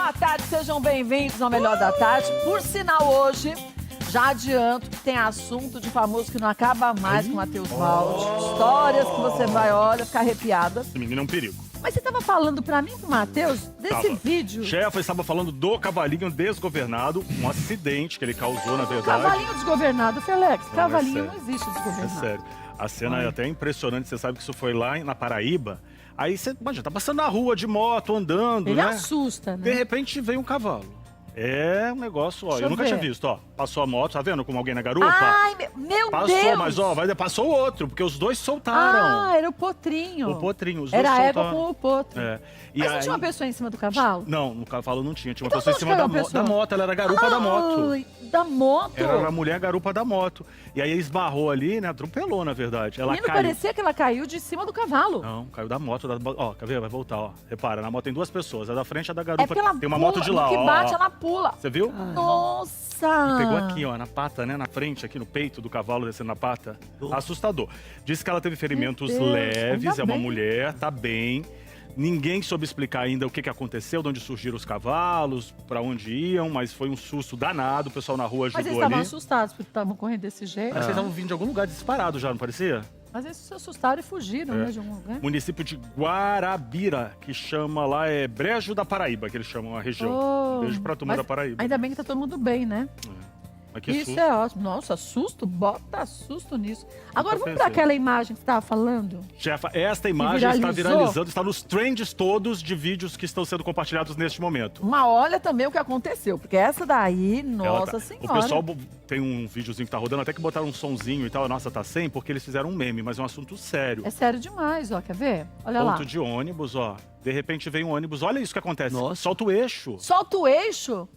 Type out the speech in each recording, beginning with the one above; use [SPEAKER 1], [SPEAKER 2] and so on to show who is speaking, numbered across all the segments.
[SPEAKER 1] da tarde, sejam bem-vindos ao Melhor da Tarde. Por sinal, hoje, já adianto que tem assunto de famoso que não acaba mais com o Matheus Baldi. Histórias que você vai, olha, ficar arrepiada.
[SPEAKER 2] Esse menino é um perigo.
[SPEAKER 1] Mas você tava falando pra mim, pro Matheus, desse vídeo.
[SPEAKER 2] Chefa estava falando do cavalinho desgovernado, um acidente que ele causou, na verdade.
[SPEAKER 1] Cavalinho desgovernado, Felex.
[SPEAKER 2] Não,
[SPEAKER 1] Cavalinho
[SPEAKER 2] é
[SPEAKER 1] não existe
[SPEAKER 2] É
[SPEAKER 1] desgovernado.
[SPEAKER 2] sério. A cena é até impressionante, você sabe que isso foi lá na Paraíba. Aí você, imagina, tá passando na rua de moto, andando,
[SPEAKER 1] Ele
[SPEAKER 2] né?
[SPEAKER 1] assusta,
[SPEAKER 2] De
[SPEAKER 1] né?
[SPEAKER 2] repente vem um cavalo. É um negócio, ó,
[SPEAKER 1] Deixa
[SPEAKER 2] eu
[SPEAKER 1] eu
[SPEAKER 2] nunca
[SPEAKER 1] ver.
[SPEAKER 2] tinha visto, ó. Passou a moto, tá vendo como alguém na garupa?
[SPEAKER 1] Ai, meu
[SPEAKER 2] Passou,
[SPEAKER 1] Deus!
[SPEAKER 2] mas ó, passou o outro, porque os dois soltaram.
[SPEAKER 1] Ah, era o potrinho.
[SPEAKER 2] O potrinho, os dois
[SPEAKER 1] Era a égua
[SPEAKER 2] soltaram.
[SPEAKER 1] com o potro.
[SPEAKER 2] É. E
[SPEAKER 1] Mas não
[SPEAKER 2] aí...
[SPEAKER 1] tinha uma pessoa em cima do cavalo?
[SPEAKER 2] Não, no cavalo não tinha. Tinha uma
[SPEAKER 1] Então
[SPEAKER 2] pessoa em
[SPEAKER 1] onde
[SPEAKER 2] cima
[SPEAKER 1] caiu
[SPEAKER 2] da,
[SPEAKER 1] a pessoa?
[SPEAKER 2] da moto, ela era a garupa da moto.
[SPEAKER 1] Ai, da moto?
[SPEAKER 2] Era a mulher garupa da moto. E aí esbarrou ali, né? Atropelou, na verdade. Ela
[SPEAKER 1] Menino,
[SPEAKER 2] caiu.
[SPEAKER 1] parecia que ela caiu de cima do cavalo.
[SPEAKER 2] Não, caiu da moto. Ó, quer ver? Vai voltar, ó. Repara, na moto tem duas pessoas. A da frente é da
[SPEAKER 1] É
[SPEAKER 2] garupa.
[SPEAKER 1] porque ela
[SPEAKER 2] tem uma
[SPEAKER 1] pula,
[SPEAKER 2] moto de lá,
[SPEAKER 1] no que
[SPEAKER 2] ó.
[SPEAKER 1] bate,
[SPEAKER 2] ó.
[SPEAKER 1] ela pula.
[SPEAKER 2] Você viu?
[SPEAKER 1] Nossa!
[SPEAKER 2] Pegou aqui, ó, na pata, né? Na frente, aqui no peito do cavalo, descendo na pata. Assustador. Disse que ela teve ferimentos
[SPEAKER 1] Meu Deus,
[SPEAKER 2] leves,
[SPEAKER 1] ainda
[SPEAKER 2] é uma
[SPEAKER 1] bem.
[SPEAKER 2] mulher, tá bem. Ninguém soube explicar ainda o que aconteceu, de onde surgiram os cavalos, pra onde iam, mas foi um susto danado. O pessoal na rua
[SPEAKER 1] Mas eles
[SPEAKER 2] ajudou
[SPEAKER 1] estavam
[SPEAKER 2] ali.
[SPEAKER 1] assustados porque estavam correndo desse jeito.
[SPEAKER 2] Parece que eles estavam vindo de algum lugar disparado já, não parecia?
[SPEAKER 1] Mas eles se assustaram e fugiram, né, de algum lugar.
[SPEAKER 2] Município de Guarabira, que chama lá, é Brejo da Paraíba, que eles chamam a região.
[SPEAKER 1] Oh,
[SPEAKER 2] Beijo pra turma
[SPEAKER 1] mas
[SPEAKER 2] da Paraíba.
[SPEAKER 1] Ainda bem que tá todo mundo bem, né?
[SPEAKER 2] Mas que
[SPEAKER 1] Isso
[SPEAKER 2] susto.
[SPEAKER 1] é ótimo. Nossa, susto, bota susto nisso. Agora vamos pra
[SPEAKER 2] pensei.
[SPEAKER 1] aquela imagem que você tava falando?
[SPEAKER 2] Chefa, esta imagem está
[SPEAKER 1] viralizou?
[SPEAKER 2] viralizando, está nos trends todos de vídeos que estão sendo compartilhados neste momento.
[SPEAKER 1] Uma olha também o que aconteceu, porque essa daí,
[SPEAKER 2] Ela
[SPEAKER 1] nossa
[SPEAKER 2] tá-
[SPEAKER 1] senhora.
[SPEAKER 2] O pessoal tem um videozinho que tá rodando, até que botaram um sonzinho e tal, nossa, tá sem, porque eles fizeram um meme, mas é um assunto sério.
[SPEAKER 1] É sério demais, ó, quer ver? Olha lá.
[SPEAKER 2] Ponto de ônibus, ó. De repente vem um ônibus, olha isso que acontece.
[SPEAKER 3] Nossa.
[SPEAKER 2] Solta o eixo.
[SPEAKER 1] Solta o eixo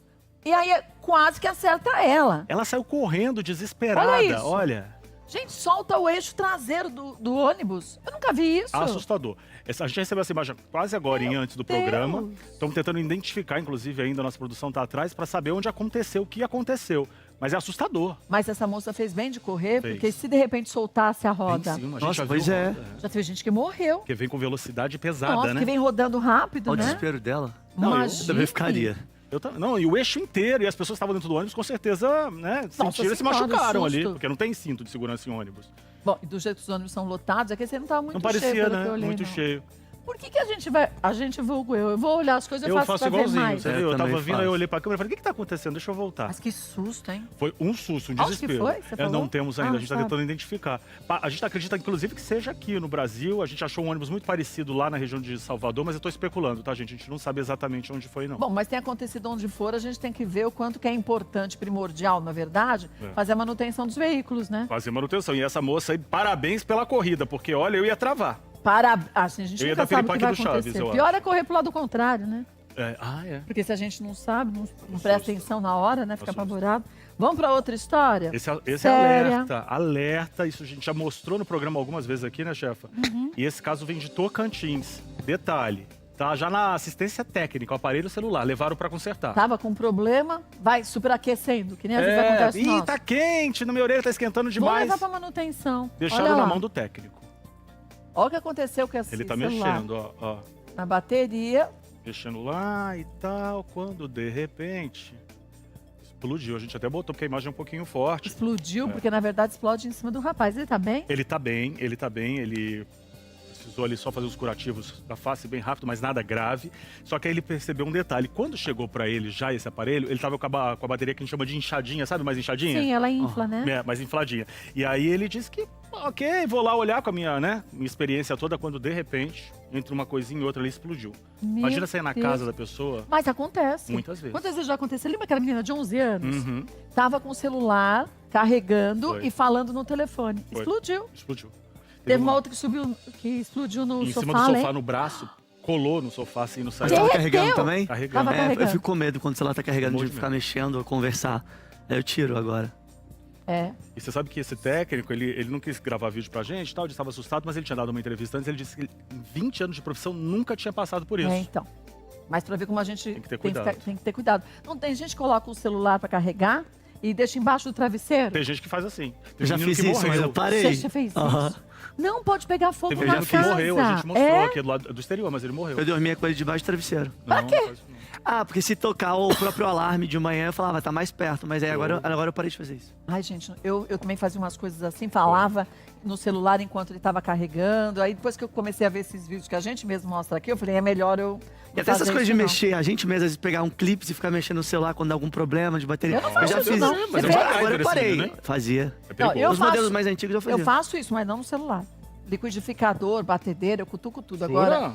[SPEAKER 1] e aí quase que acerta ela.
[SPEAKER 2] Ela saiu correndo, desesperada.
[SPEAKER 1] Olha isso.
[SPEAKER 2] Olha.
[SPEAKER 1] Gente, solta o eixo traseiro do ônibus. Eu nunca vi isso.
[SPEAKER 2] Assustador. A gente recebeu essa imagem quase agora, antes do programa.
[SPEAKER 1] Deus.
[SPEAKER 2] Estamos tentando identificar, inclusive, ainda a nossa produção está atrás, para saber onde aconteceu, o que aconteceu. Mas é assustador.
[SPEAKER 1] Mas essa moça fez bem de correr,
[SPEAKER 2] Fez.
[SPEAKER 1] porque se de repente soltasse a
[SPEAKER 2] Tem
[SPEAKER 1] roda,
[SPEAKER 2] sim, a gente
[SPEAKER 3] Nossa,
[SPEAKER 2] já
[SPEAKER 3] pois
[SPEAKER 2] viu,
[SPEAKER 3] é.
[SPEAKER 2] roda,
[SPEAKER 1] já teve gente que morreu.
[SPEAKER 2] Porque vem com velocidade pesada,
[SPEAKER 1] Nossa,
[SPEAKER 2] né?
[SPEAKER 1] que vem rodando rápido,
[SPEAKER 3] Olha o
[SPEAKER 1] né?
[SPEAKER 3] desespero dela.
[SPEAKER 2] Não, eu
[SPEAKER 1] Imagine.
[SPEAKER 3] Também ficaria.
[SPEAKER 2] Não, e o eixo inteiro, e as pessoas que estavam dentro do ônibus, com certeza, né, sentiram e se
[SPEAKER 1] senhora,
[SPEAKER 2] machucaram
[SPEAKER 1] o
[SPEAKER 2] ali,
[SPEAKER 1] susto.
[SPEAKER 2] porque não tem cinto de segurança em ônibus.
[SPEAKER 1] Bom, e do jeito que os ônibus são lotados, é que esse não tava muito
[SPEAKER 2] Não
[SPEAKER 1] cheio,
[SPEAKER 2] parecia,
[SPEAKER 1] pelo que
[SPEAKER 2] né?
[SPEAKER 1] eu olhei,
[SPEAKER 2] Muito
[SPEAKER 1] não.
[SPEAKER 2] cheio.
[SPEAKER 1] Por que a gente vai... A gente vulgo eu vou olhar as coisas e
[SPEAKER 2] Eu
[SPEAKER 1] faço
[SPEAKER 2] faço
[SPEAKER 1] pra ver
[SPEAKER 2] igualzinho,
[SPEAKER 1] mais.
[SPEAKER 2] você
[SPEAKER 3] É,
[SPEAKER 2] viu? Eu tava
[SPEAKER 3] também
[SPEAKER 2] vindo, aí eu
[SPEAKER 3] faço.
[SPEAKER 2] olhei pra câmera e falei, o que tá acontecendo? Deixa eu voltar.
[SPEAKER 1] Mas que susto, hein?
[SPEAKER 2] Foi um susto, um
[SPEAKER 1] Onde que
[SPEAKER 2] desespero.
[SPEAKER 1] foi? Você falou?
[SPEAKER 2] Não temos ainda,
[SPEAKER 1] Ah,
[SPEAKER 2] a gente tá
[SPEAKER 1] sabe.
[SPEAKER 2] tentando identificar. A gente acredita, inclusive, que seja aqui no Brasil. A gente achou um ônibus muito parecido lá na região de Salvador, mas eu tô especulando, tá, gente? A gente não sabe exatamente onde foi, não.
[SPEAKER 1] Bom, mas tem acontecido onde for, a gente tem que ver o quanto que é importante, primordial, na verdade, fazer a manutenção dos veículos, né?
[SPEAKER 2] Fazer manutenção. E essa moça aí, parabéns pela corrida, porque, olha, eu ia travar.
[SPEAKER 1] Assim, a gente
[SPEAKER 2] Eu ia
[SPEAKER 1] nunca
[SPEAKER 2] dar
[SPEAKER 1] sabe o que
[SPEAKER 2] piripaque
[SPEAKER 1] vai
[SPEAKER 2] do Chaves,
[SPEAKER 1] acontecer.
[SPEAKER 2] eu
[SPEAKER 1] Pior é correr pro lado contrário, né?
[SPEAKER 2] É.
[SPEAKER 1] Porque se a gente não sabe, não presta atenção na hora, né? Fica
[SPEAKER 2] Assusta.
[SPEAKER 1] apavorado. Vamos pra outra história?
[SPEAKER 2] Esse é
[SPEAKER 1] Séria.
[SPEAKER 2] alerta. Isso a gente já mostrou no programa algumas vezes aqui, né, chefa?
[SPEAKER 1] Uhum.
[SPEAKER 2] E esse caso vem de Tocantins. Detalhe, tá já na assistência técnica, o aparelho celular, levaram pra consertar.
[SPEAKER 1] Tava com problema, vai superaquecendo, que nem às vezes acontece
[SPEAKER 2] Ih,
[SPEAKER 1] nosso.
[SPEAKER 2] tá quente, na minha orelha tá esquentando
[SPEAKER 1] Vamos
[SPEAKER 2] demais.
[SPEAKER 1] levar pra manutenção.
[SPEAKER 2] Deixaram
[SPEAKER 1] Olha
[SPEAKER 2] na
[SPEAKER 1] lá.
[SPEAKER 2] mão do técnico.
[SPEAKER 1] Olha o que aconteceu com esse
[SPEAKER 2] Ele tá
[SPEAKER 1] celular.
[SPEAKER 2] mexendo, ó.
[SPEAKER 1] Na bateria.
[SPEAKER 2] Mexendo lá e tal, quando de repente explodiu. A gente até botou, porque a imagem é um pouquinho forte.
[SPEAKER 1] Explodiu, porque na verdade explode em cima do rapaz. Ele tá bem?
[SPEAKER 2] Ele tá bem, ele precisou ali só fazer os curativos da face bem rápido, mas nada grave. Só que aí ele percebeu um detalhe. Quando chegou pra ele já esse aparelho, ele tava com a bateria que a gente chama de inchadinha, sabe? Mais inchadinha?
[SPEAKER 1] Sim, ela infla, né?
[SPEAKER 2] É, mais infladinha. E aí ele disse que, ok, vou lá olhar com a minha, né, minha experiência toda, quando de repente, entre uma coisinha e outra, ele explodiu.
[SPEAKER 1] Meu
[SPEAKER 2] Imagina sair na
[SPEAKER 1] Deus.
[SPEAKER 2] casa da pessoa.
[SPEAKER 1] Mas acontece.
[SPEAKER 2] Muitas vezes.
[SPEAKER 1] Quantas vezes já aconteceu? Lembra aquela menina de 11 anos?
[SPEAKER 2] Uhum,
[SPEAKER 1] Tava com o celular carregando
[SPEAKER 2] Foi.
[SPEAKER 1] e falando no telefone.
[SPEAKER 2] Foi.
[SPEAKER 1] Explodiu.
[SPEAKER 2] explodiu.
[SPEAKER 1] Teve uma outra que explodiu no
[SPEAKER 2] em
[SPEAKER 1] sofá,
[SPEAKER 2] cima do sofá,
[SPEAKER 1] lembra?
[SPEAKER 2] no braço, colou no sofá assim, não saiu.
[SPEAKER 3] Mas tava
[SPEAKER 1] Derreteu.
[SPEAKER 3] carregando também?
[SPEAKER 2] Carregando.
[SPEAKER 1] Tava
[SPEAKER 3] É, eu
[SPEAKER 1] carregando.
[SPEAKER 3] fico com medo quando o celular tá carregando
[SPEAKER 2] Morro
[SPEAKER 3] de
[SPEAKER 2] de
[SPEAKER 3] ficar
[SPEAKER 2] medo.
[SPEAKER 3] mexendo ou conversar. Aí eu tiro agora.
[SPEAKER 1] É.
[SPEAKER 2] E você sabe que esse técnico, ele não quis gravar vídeo pra gente e tal, ele estava assustado, mas ele tinha dado uma entrevista antes, ele disse que em 20 anos de profissão nunca tinha passado por isso.
[SPEAKER 1] É, então. Mas pra ver como a gente
[SPEAKER 2] Tem que ter cuidado.
[SPEAKER 1] tem que ter cuidado. Não tem gente que coloca o celular pra carregar e deixa embaixo do travesseiro?
[SPEAKER 2] Tem gente que faz assim. Tem
[SPEAKER 3] Eu já
[SPEAKER 2] menino
[SPEAKER 3] fiz
[SPEAKER 2] que
[SPEAKER 3] isso, mas
[SPEAKER 2] morreu.
[SPEAKER 3] eu parei.
[SPEAKER 1] Você fez
[SPEAKER 3] Aham.
[SPEAKER 1] isso? Não pode pegar fogo
[SPEAKER 2] Teve
[SPEAKER 1] na
[SPEAKER 2] menino que
[SPEAKER 1] casa.
[SPEAKER 2] morreu, a gente mostrou
[SPEAKER 1] É?
[SPEAKER 2] aqui do lado do exterior, mas ele morreu.
[SPEAKER 3] Eu dormia com ele debaixo do travesseiro.
[SPEAKER 2] Não, não faz isso não.
[SPEAKER 3] Ah, porque se tocar o próprio alarme de manhã, eu falava, tá mais perto. Mas aí agora eu parei de fazer isso.
[SPEAKER 1] Ai, gente, eu também fazia umas coisas assim, falava no celular enquanto ele estava carregando. Aí depois que eu comecei a ver esses vídeos que a gente mesmo mostra aqui, eu falei, é melhor eu
[SPEAKER 3] E até essas coisas de mexer, a gente mesmo, às vezes, pegar um clipe e ficar mexendo no celular quando dá algum problema de bateria.
[SPEAKER 1] Eu não faço
[SPEAKER 3] já
[SPEAKER 1] isso,
[SPEAKER 3] fiz.
[SPEAKER 1] não.
[SPEAKER 2] Mas
[SPEAKER 1] Você
[SPEAKER 2] é um
[SPEAKER 1] fez?
[SPEAKER 3] Agora eu
[SPEAKER 2] MacGyver
[SPEAKER 3] parei.
[SPEAKER 2] esse vídeo, né?
[SPEAKER 3] Fazia.
[SPEAKER 2] É perigoso.
[SPEAKER 1] eu
[SPEAKER 3] Os
[SPEAKER 1] faço-
[SPEAKER 3] modelos mais antigos eu fazia.
[SPEAKER 1] Eu faço isso, mas não no celular. Liquidificador, batedeira, eu cutuco tudo.
[SPEAKER 2] Jura?
[SPEAKER 1] Agora,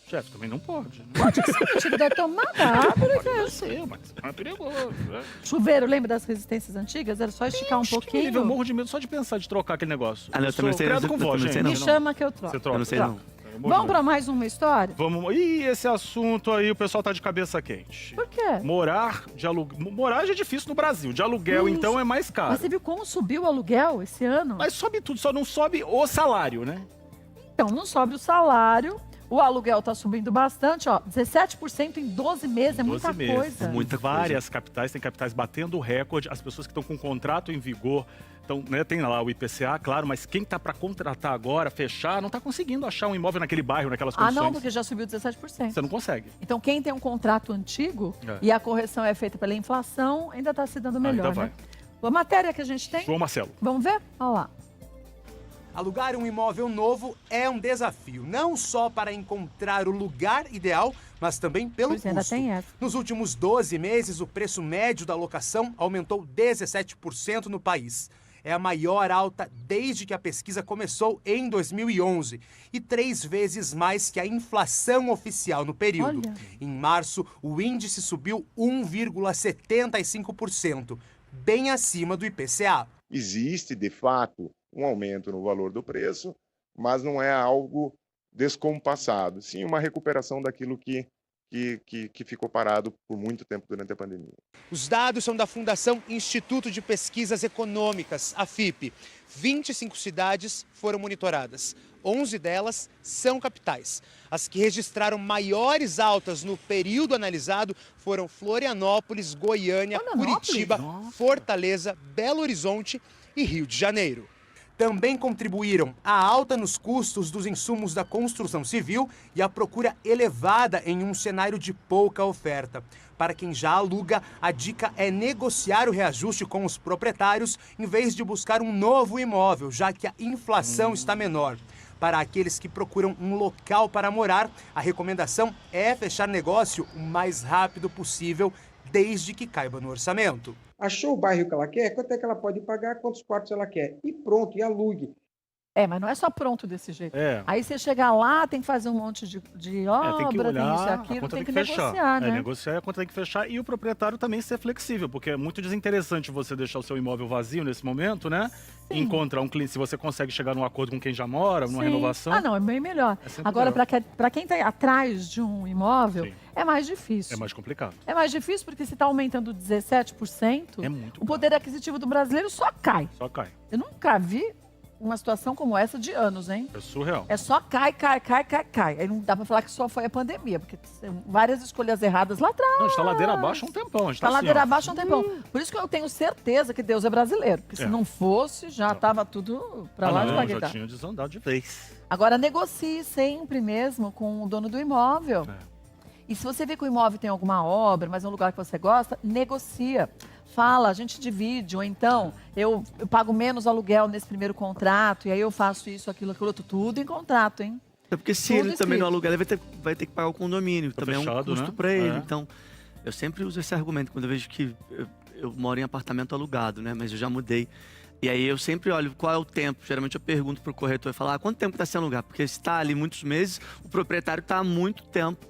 [SPEAKER 2] Chefe, também não pode.
[SPEAKER 1] pode ser metido da tomada. Abre, que é
[SPEAKER 2] Pode
[SPEAKER 1] isso.
[SPEAKER 2] ser, mas é perigoso. Né?
[SPEAKER 1] Chuveiro, lembra das resistências antigas? Era só esticar um
[SPEAKER 2] Eu
[SPEAKER 1] pouquinho.
[SPEAKER 2] morro de medo só de pensar de trocar aquele negócio.
[SPEAKER 3] Ah, não, eu também
[SPEAKER 2] sou
[SPEAKER 3] sei,
[SPEAKER 2] criado
[SPEAKER 3] eu
[SPEAKER 2] com
[SPEAKER 3] também
[SPEAKER 2] vó,
[SPEAKER 3] sei,
[SPEAKER 2] gente.
[SPEAKER 3] não.
[SPEAKER 1] Me chama que eu troco.
[SPEAKER 2] Você troca.
[SPEAKER 3] Eu não sei,
[SPEAKER 2] Troca.
[SPEAKER 3] não.
[SPEAKER 2] Eu morro de
[SPEAKER 1] Vamos
[SPEAKER 2] medo.
[SPEAKER 1] pra mais uma história?
[SPEAKER 2] Vamos. Ih, esse assunto aí, o pessoal tá de cabeça quente.
[SPEAKER 1] Por quê?
[SPEAKER 2] Morar de aluguel. Morar já é difícil no Brasil. De aluguel, então, é mais caro.
[SPEAKER 1] Mas você viu como subiu o aluguel esse ano?
[SPEAKER 2] Mas sobe tudo, só não sobe o salário, né?
[SPEAKER 1] Então, não sobe o salário, o aluguel tá subindo bastante, ó. 17% em 12 meses, é
[SPEAKER 2] 12
[SPEAKER 1] muita
[SPEAKER 2] meses.
[SPEAKER 1] coisa.
[SPEAKER 3] Muita coisa.
[SPEAKER 2] Várias capitais, tem capitais batendo o recorde. As pessoas que estão com contrato em vigor, então, né, tem lá o IPCA, claro, mas quem tá para contratar agora, fechar, não tá conseguindo achar um imóvel naquele bairro, naquelas
[SPEAKER 1] Ah,
[SPEAKER 2] condições.
[SPEAKER 1] não, porque já subiu 17%.
[SPEAKER 2] Você não consegue.
[SPEAKER 1] Então, quem tem um contrato antigo
[SPEAKER 2] É.
[SPEAKER 1] e a correção é feita pela inflação, ainda está se dando melhor,
[SPEAKER 2] Ainda
[SPEAKER 1] né? A matéria que a gente tem,
[SPEAKER 2] João Marcelo.
[SPEAKER 1] vamos ver? Olha lá.
[SPEAKER 4] Alugar um imóvel novo é um desafio, não só para encontrar o lugar ideal, mas também pelo
[SPEAKER 1] Pois é, ainda
[SPEAKER 4] custo.
[SPEAKER 1] tem essa.
[SPEAKER 4] Nos últimos 12 meses, o preço médio da locação aumentou 17% no país. É a maior alta desde que a pesquisa começou em 2011 e 3 vezes mais que a inflação oficial no período.
[SPEAKER 1] Olha.
[SPEAKER 4] Em março, o índice subiu 1,75%, bem acima do IPCA.
[SPEAKER 5] Existe, de fato, um aumento no valor do preço, mas não é algo descompassado, sim uma recuperação daquilo que ficou parado por muito tempo durante a pandemia.
[SPEAKER 4] Os dados são da Fundação Instituto de Pesquisas Econômicas, a FIP. 25 cidades foram monitoradas. 11 delas são capitais. As que registraram maiores altas no período analisado foram Florianópolis, Goiânia,
[SPEAKER 1] Florianópolis?
[SPEAKER 4] Curitiba, Fortaleza, Belo Horizonte e Rio de Janeiro. Também contribuíram a alta nos custos dos insumos da construção civil e a procura elevada em um cenário de pouca oferta. Para quem já aluga, a dica é negociar o reajuste com os proprietários em vez de buscar um novo imóvel, já que a inflação está menor. Para aqueles que procuram um local para morar, a recomendação é fechar negócio o mais rápido possível, desde que caiba no orçamento.
[SPEAKER 6] Achou o bairro que ela quer? Quanto é que ela pode pagar? Quantos quartos ela quer? E pronto, e alugue.
[SPEAKER 1] É, mas não é só pronto desse jeito.
[SPEAKER 2] É.
[SPEAKER 1] Aí você chega lá, tem que fazer um monte de
[SPEAKER 2] Tem que
[SPEAKER 1] obra, tem isso e
[SPEAKER 2] olhar, a
[SPEAKER 1] aquilo,
[SPEAKER 2] conta
[SPEAKER 1] tem que
[SPEAKER 2] fechar.
[SPEAKER 1] negociar, né?
[SPEAKER 2] Negociar, a conta tem que fechar e o proprietário também ser flexível, porque é muito desinteressante você deixar o seu imóvel vazio nesse momento, né? E encontrar um cliente, se você consegue chegar num acordo com quem já mora, numa
[SPEAKER 1] Sim.
[SPEAKER 2] renovação.
[SPEAKER 1] Ah, não, é bem melhor.
[SPEAKER 2] É sempre
[SPEAKER 1] Agora,
[SPEAKER 2] melhor.
[SPEAKER 1] para quem está atrás de um imóvel,
[SPEAKER 2] Sim.
[SPEAKER 1] é mais difícil.
[SPEAKER 2] É mais complicado.
[SPEAKER 1] É mais difícil porque se está aumentando 17%,
[SPEAKER 2] É muito
[SPEAKER 1] o poder aquisitivo do brasileiro só cai.
[SPEAKER 2] Só cai.
[SPEAKER 1] Eu nunca vi uma situação como essa de anos, hein?
[SPEAKER 2] É surreal.
[SPEAKER 1] É só cai. Aí não dá pra falar que só foi a pandemia, porque tem várias escolhas erradas lá atrás.
[SPEAKER 2] Não, a gente tá ladeira abaixo há um tempão. A gente
[SPEAKER 1] Tá
[SPEAKER 2] tá
[SPEAKER 1] ladeira
[SPEAKER 2] assim, ó.
[SPEAKER 1] abaixo há um tempão. Por isso que eu tenho certeza que Deus é brasileiro. Porque se
[SPEAKER 2] É.
[SPEAKER 1] não fosse, já tava tudo pra lá de
[SPEAKER 2] não, já
[SPEAKER 1] Paquetá.
[SPEAKER 2] tinha desandado de vez.
[SPEAKER 1] Agora, negocie sempre mesmo com o dono do imóvel.
[SPEAKER 2] É.
[SPEAKER 1] E se você vê que o imóvel tem alguma obra, mas é um lugar que você gosta, negocia. Fala, a gente divide, ou então eu pago menos aluguel nesse primeiro contrato, e aí eu faço isso, aquilo, outro, tudo em contrato, hein?
[SPEAKER 3] É porque se
[SPEAKER 1] Tudo
[SPEAKER 3] ele também
[SPEAKER 1] escrito.
[SPEAKER 3] não alugar, ele vai ter que pagar o condomínio.
[SPEAKER 2] Tá
[SPEAKER 3] também é um
[SPEAKER 2] fechado,
[SPEAKER 3] custo
[SPEAKER 2] né?
[SPEAKER 3] pra ele.
[SPEAKER 2] É.
[SPEAKER 3] Então, eu sempre uso esse argumento quando eu vejo que eu moro em apartamento alugado, né? Mas eu já mudei. E aí eu sempre olho qual é o tempo. Geralmente eu pergunto pro corretor e falo, quanto tempo está sem alugar? Porque se está ali muitos meses, o proprietário está há muito tempo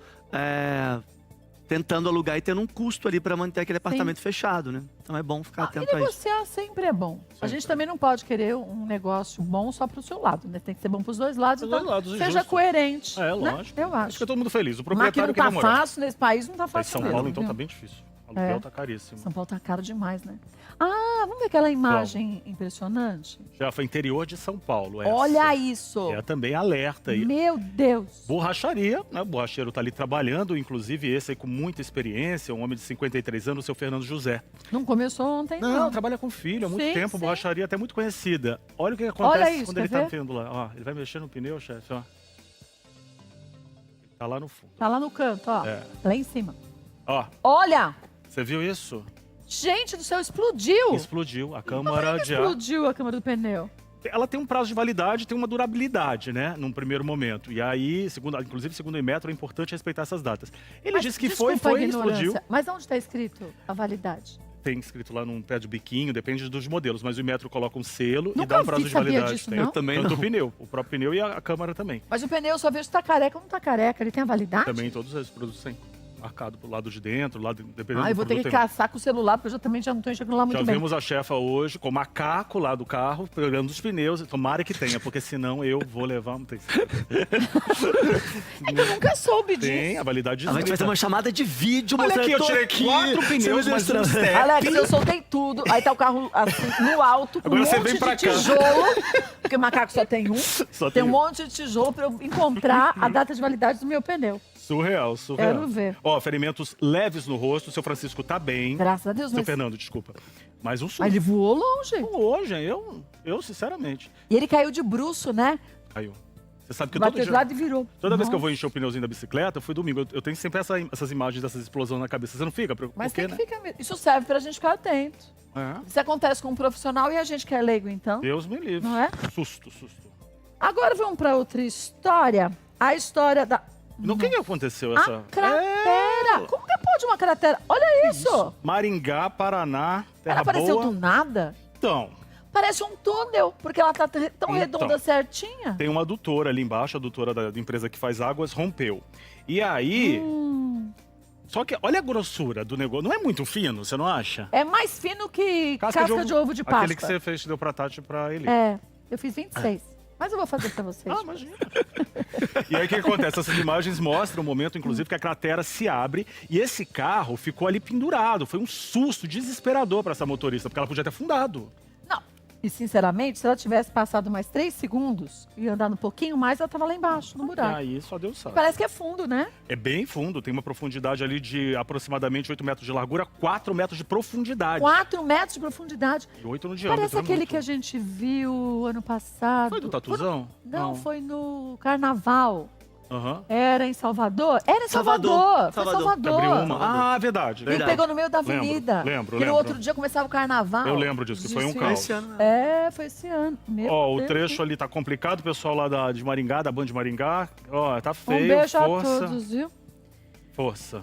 [SPEAKER 3] tentando alugar e tendo um custo ali para manter aquele apartamento fechado, né? Então é bom ficar
[SPEAKER 1] E
[SPEAKER 3] atento a isso.
[SPEAKER 1] negociar sempre é bom. A
[SPEAKER 2] Sempre.
[SPEAKER 1] gente também não pode querer um negócio bom só pro seu lado, né? Tem que ser bom pros dois lados.
[SPEAKER 2] Pros
[SPEAKER 1] Então,
[SPEAKER 2] dois lados,
[SPEAKER 1] seja
[SPEAKER 2] justo.
[SPEAKER 1] coerente.
[SPEAKER 2] É,
[SPEAKER 1] né?
[SPEAKER 2] lógico.
[SPEAKER 1] Eu acho.
[SPEAKER 2] Fica todo mundo feliz. O
[SPEAKER 1] Mas que
[SPEAKER 2] proprietário
[SPEAKER 1] não
[SPEAKER 2] quer
[SPEAKER 1] tá
[SPEAKER 2] morar.
[SPEAKER 1] fácil nesse país, não tá
[SPEAKER 2] Mas
[SPEAKER 1] fácil
[SPEAKER 2] São
[SPEAKER 1] mesmo,
[SPEAKER 2] Paulo, então,
[SPEAKER 1] viu?
[SPEAKER 2] tá bem difícil. O aluguel tá caríssimo.
[SPEAKER 1] São Paulo tá caro demais, né? Ah, vamos ver aquela imagem impressionante?
[SPEAKER 2] Já foi interior de São Paulo, essa.
[SPEAKER 1] Olha isso!
[SPEAKER 2] É também alerta aí.
[SPEAKER 1] Meu Deus!
[SPEAKER 2] Borracharia, né? O borracheiro tá ali trabalhando, inclusive esse aí com muita experiência, um homem de 53 anos, o seu Fernando José.
[SPEAKER 1] Não começou ontem,
[SPEAKER 2] Não,
[SPEAKER 1] não.
[SPEAKER 2] trabalha com filho há muito
[SPEAKER 1] Sim,
[SPEAKER 2] tempo,
[SPEAKER 1] sim.
[SPEAKER 2] borracharia até muito conhecida. Olha o que acontece
[SPEAKER 1] Olha isso,
[SPEAKER 2] quando
[SPEAKER 1] quer
[SPEAKER 2] ele tá
[SPEAKER 1] ver?
[SPEAKER 2] vendo lá. Ó, ele vai mexer no pneu, chefe, ó. Tá lá no fundo.
[SPEAKER 1] Tá lá no canto, ó.
[SPEAKER 2] É.
[SPEAKER 1] Lá em cima.
[SPEAKER 2] Ó,
[SPEAKER 1] Olha!
[SPEAKER 2] você viu isso?
[SPEAKER 1] Gente do céu, explodiu!
[SPEAKER 2] Explodiu. A câmara de ar.
[SPEAKER 1] Explodiu a câmara do pneu.
[SPEAKER 2] Ela tem um prazo de validade, tem uma durabilidade, né? Num primeiro momento. E aí, inclusive, segundo o Inmetro, é importante respeitar essas datas. Ele
[SPEAKER 1] Mas,
[SPEAKER 2] disse que
[SPEAKER 1] desculpa
[SPEAKER 2] foi
[SPEAKER 1] a
[SPEAKER 2] e explodiu.
[SPEAKER 1] ignorância, mas onde está escrito a validade?
[SPEAKER 2] Tem escrito lá num pé de biquinho, depende dos modelos, mas o Inmetro coloca um selo e
[SPEAKER 1] Nunca
[SPEAKER 2] dá um prazo
[SPEAKER 1] vi,
[SPEAKER 2] de
[SPEAKER 1] sabia
[SPEAKER 2] validade.
[SPEAKER 1] disso,
[SPEAKER 2] Tem.
[SPEAKER 1] não?
[SPEAKER 3] Eu também
[SPEAKER 2] Tanto
[SPEAKER 3] não.
[SPEAKER 2] o pneu, o próprio pneu e a câmara também.
[SPEAKER 1] Mas o pneu eu só vejo se tá careca ou não tá careca. Ele tem a validade?
[SPEAKER 2] Também todos esses produtos têm marcado pro lado de dentro, dependendo
[SPEAKER 1] Ah, eu
[SPEAKER 2] do
[SPEAKER 1] vou ter que
[SPEAKER 2] produto. tem.
[SPEAKER 1] caçar com o celular, porque eu também já não tô enxergando lá muito
[SPEAKER 2] Já
[SPEAKER 1] bem.
[SPEAKER 2] vimos a chefa hoje com o macaco lá do carro, pegando os pneus. Tomara que tenha, porque senão eu vou levar um
[SPEAKER 1] É que eu nunca soube disso.
[SPEAKER 2] Tem a validade de
[SPEAKER 3] A gente vai ter uma chamada de vídeo
[SPEAKER 2] Olha
[SPEAKER 3] mostrando
[SPEAKER 2] aqui, eu
[SPEAKER 3] tô
[SPEAKER 2] tirei
[SPEAKER 3] aqui.
[SPEAKER 2] 4 pneus,
[SPEAKER 3] Você
[SPEAKER 2] mas
[SPEAKER 3] me
[SPEAKER 2] um
[SPEAKER 3] mostrando.
[SPEAKER 2] step.
[SPEAKER 1] Alex, eu soltei tudo. Aí tá o carro assim, no alto, com
[SPEAKER 2] Agora
[SPEAKER 1] um
[SPEAKER 2] você
[SPEAKER 1] monte
[SPEAKER 2] vem
[SPEAKER 1] de
[SPEAKER 2] pra cá.
[SPEAKER 1] tijolo. Porque o macaco só tem um.
[SPEAKER 2] Só
[SPEAKER 1] Tem
[SPEAKER 2] tem
[SPEAKER 1] um monte de tijolo pra eu encontrar a data de validade do meu pneu.
[SPEAKER 2] Surreal, surreal.
[SPEAKER 1] Quero ver.
[SPEAKER 2] Ó, ferimentos leves no rosto. O seu Francisco tá bem.
[SPEAKER 1] Graças a Deus.
[SPEAKER 2] Seu
[SPEAKER 1] Mas
[SPEAKER 2] Fernando, desculpa. Mais um susto.
[SPEAKER 1] ele voou longe.
[SPEAKER 2] Hoje, eu sinceramente.
[SPEAKER 1] E ele caiu de bruço, né?
[SPEAKER 2] Caiu. Você sabe que
[SPEAKER 1] Bateu de
[SPEAKER 2] dia,
[SPEAKER 1] lado e virou.
[SPEAKER 2] toda vez que eu
[SPEAKER 1] Nossa.
[SPEAKER 2] vou encher o pneuzinho da bicicleta, foi domingo. Eu tenho sempre essas imagens dessas explosões na cabeça. Você não fica?
[SPEAKER 1] Mas
[SPEAKER 2] Por quê,
[SPEAKER 1] tem que ficar mesmo. Isso serve pra gente ficar atento.
[SPEAKER 2] né?
[SPEAKER 1] Isso acontece com um profissional e a gente que é leigo, então.
[SPEAKER 2] Deus me livre.
[SPEAKER 1] Não é?
[SPEAKER 2] Susto.
[SPEAKER 1] Agora vamos pra outra história. A história da...
[SPEAKER 2] No que aconteceu essa...
[SPEAKER 1] A cratera! Como que pode uma cratera? Olha isso!
[SPEAKER 2] Maringá, Paraná, Terra
[SPEAKER 1] Ela apareceu
[SPEAKER 2] Boa.
[SPEAKER 1] do nada.
[SPEAKER 2] Então,
[SPEAKER 1] Parece um túnel, porque ela tá tão
[SPEAKER 2] Então.
[SPEAKER 1] redonda certinha.
[SPEAKER 2] tem uma adutora ali embaixo, a adutora da empresa que faz águas, rompeu. E aí... Só que olha a grossura do negócio. Não é muito fino, você não acha?
[SPEAKER 1] É mais fino que casca de ovo de Páscoa.
[SPEAKER 2] Aquele que você fez, deu pra Tati e pra ele.
[SPEAKER 1] É, eu fiz 26. Mas eu vou fazer pra vocês.
[SPEAKER 2] Ah, imagina. E aí o que acontece? Essas imagens mostram o momento, inclusive, que a cratera se abre e esse carro ficou ali pendurado. Foi um susto desesperador para essa motorista, porque ela podia ter afundado.
[SPEAKER 1] Não. E, sinceramente, se ela tivesse passado mais 3 segundos e andado um pouquinho mais, ela tava lá embaixo, no
[SPEAKER 2] E
[SPEAKER 1] buraco.
[SPEAKER 2] aí só Deus sabe.
[SPEAKER 1] Parece que é fundo, né?
[SPEAKER 2] É bem fundo, tem uma profundidade ali de aproximadamente 8 metros de largura, 4 metros de profundidade.
[SPEAKER 1] 4 metros de profundidade.
[SPEAKER 2] E 8 no diâmetro.
[SPEAKER 1] Parece
[SPEAKER 2] é
[SPEAKER 1] aquele
[SPEAKER 2] muito.
[SPEAKER 1] que a gente viu ano passado.
[SPEAKER 2] Foi do Tatuzão?
[SPEAKER 1] Não, foi no Carnaval.
[SPEAKER 2] Aham.
[SPEAKER 1] Era em Salvador? Era em Salvador.
[SPEAKER 3] Salvador.
[SPEAKER 1] Foi
[SPEAKER 3] Salvador.
[SPEAKER 1] Salvador.
[SPEAKER 2] Abriu uma. Ah, verdade.
[SPEAKER 1] Ele
[SPEAKER 3] Verdade.
[SPEAKER 1] pegou no meio da
[SPEAKER 2] Lembro,
[SPEAKER 1] avenida.
[SPEAKER 2] lembro,
[SPEAKER 1] E no
[SPEAKER 2] lembro.
[SPEAKER 1] outro dia começava o carnaval.
[SPEAKER 2] Eu lembro disso, que foi um
[SPEAKER 1] Desfile.
[SPEAKER 2] caos.
[SPEAKER 3] Esse ano,
[SPEAKER 1] É, foi esse ano. Meu
[SPEAKER 2] Ó, o
[SPEAKER 1] Deus.
[SPEAKER 2] trecho ali tá complicado, o pessoal lá de Maringá, da Band de Maringá. Ó, tá
[SPEAKER 1] Um
[SPEAKER 2] feio,
[SPEAKER 1] beijo
[SPEAKER 2] força.
[SPEAKER 1] a todos, viu?
[SPEAKER 2] Força.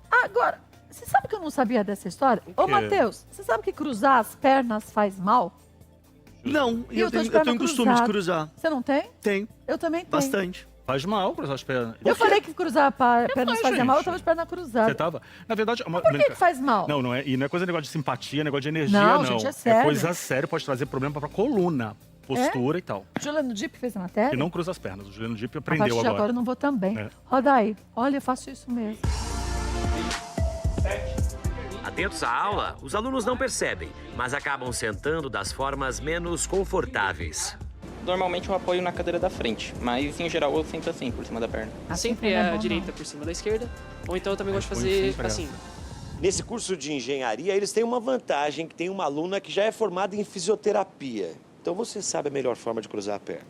[SPEAKER 1] Agora, você sabe que eu não sabia dessa história? Ô,
[SPEAKER 2] quê?
[SPEAKER 1] Matheus, você sabe que cruzar as pernas faz mal?
[SPEAKER 3] Não,
[SPEAKER 1] E eu tô de
[SPEAKER 3] eu
[SPEAKER 1] perna
[SPEAKER 3] tenho costume de
[SPEAKER 1] cruzada.
[SPEAKER 3] cruzar.
[SPEAKER 1] Você não tem?
[SPEAKER 3] Tem,
[SPEAKER 1] Eu também tenho.
[SPEAKER 3] bastante.
[SPEAKER 2] Faz mal cruzar as pernas.
[SPEAKER 1] Eu falei que cruzar a pernas
[SPEAKER 2] faz,
[SPEAKER 1] fazia mal, eu
[SPEAKER 2] gente?
[SPEAKER 1] tava de perna cruzada.
[SPEAKER 2] Você tava? Na verdade,
[SPEAKER 1] Por que que faz mal?
[SPEAKER 2] Não, não é. E não é coisa de negócio de simpatia, negócio de energia,
[SPEAKER 1] Não,
[SPEAKER 2] não.
[SPEAKER 1] gente, é sério.
[SPEAKER 2] coisa séria, pode trazer problema pra coluna, postura e tal.
[SPEAKER 1] Juliano Dip fez a matéria?
[SPEAKER 2] E não cruza as pernas. O Juliano Dip
[SPEAKER 1] A partir
[SPEAKER 2] aprendeu
[SPEAKER 1] de
[SPEAKER 2] agora.
[SPEAKER 1] agora eu não vou também.
[SPEAKER 2] É.
[SPEAKER 1] Roda aí. Olha, eu faço isso mesmo.
[SPEAKER 7] Atentos à aula, os alunos não percebem, mas acabam sentando das formas menos confortáveis.
[SPEAKER 8] Normalmente eu apoio na cadeira da frente, mas em geral eu sento assim, por cima da perna.
[SPEAKER 1] Assim
[SPEAKER 9] Sempre
[SPEAKER 1] não é
[SPEAKER 9] a
[SPEAKER 1] bom, não.
[SPEAKER 9] direita por cima da esquerda, ou então eu também gosto de
[SPEAKER 2] põe
[SPEAKER 9] fazer
[SPEAKER 2] sempre
[SPEAKER 9] assim.
[SPEAKER 10] Nesse curso de engenharia, eles têm uma vantagem, que tem uma aluna que já é formada em fisioterapia. Então você sabe a melhor forma de cruzar a perna.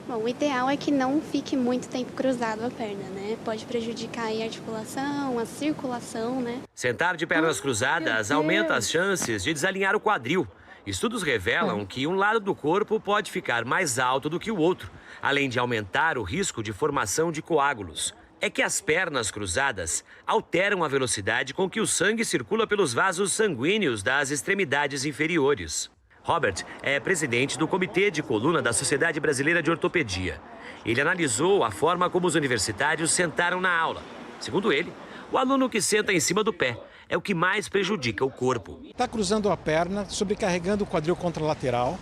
[SPEAKER 11] Bom, o ideal é que não fique muito tempo cruzado a perna, né? Pode prejudicar aí a articulação, a circulação, né?
[SPEAKER 7] Sentar de pernas cruzadas
[SPEAKER 1] meu
[SPEAKER 7] aumenta
[SPEAKER 1] Deus.
[SPEAKER 7] as chances de desalinhar o quadril. Estudos revelam que um lado do corpo pode ficar mais alto do que o outro, além de aumentar o risco de formação de coágulos. É que as pernas cruzadas alteram a velocidade com que o sangue circula pelos vasos sanguíneos das extremidades inferiores. Robert é presidente do Comitê de Coluna da Sociedade Brasileira de Ortopedia. Ele analisou a forma como os universitários sentaram na aula. Segundo ele, o aluno que senta em cima do pé é o que mais prejudica o corpo.
[SPEAKER 12] Está cruzando a perna, sobrecarregando o quadril contralateral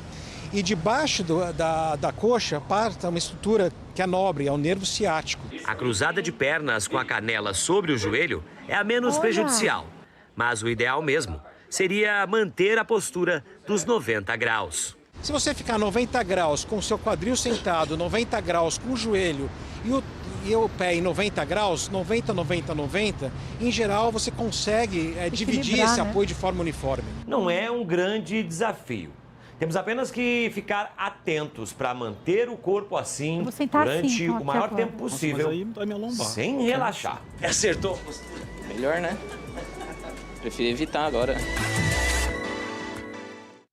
[SPEAKER 12] e debaixo da coxa parta uma estrutura que é nobre, é o nervo ciático.
[SPEAKER 7] A cruzada de pernas com a canela sobre o joelho é a menos prejudicial. Mas o ideal mesmo seria manter a postura dos 90 graus.
[SPEAKER 12] Se você ficar 90 graus com o seu quadril sentado, 90 graus com o joelho e o pé em 90 graus, 90, 90, 90, em geral você consegue dividir esse
[SPEAKER 1] né?
[SPEAKER 12] apoio de forma uniforme.
[SPEAKER 10] Não é um grande desafio. Temos apenas que ficar atentos para manter o corpo assim
[SPEAKER 1] Eu vou sentar
[SPEAKER 10] durante
[SPEAKER 1] assim, então,
[SPEAKER 10] o
[SPEAKER 1] aqui
[SPEAKER 10] maior
[SPEAKER 1] agora.
[SPEAKER 10] tempo
[SPEAKER 2] Nossa,
[SPEAKER 10] possível,
[SPEAKER 2] mas aí dói minha lombar.
[SPEAKER 10] sem relaxar. Acertou.
[SPEAKER 8] melhor, né? Prefiro evitar agora.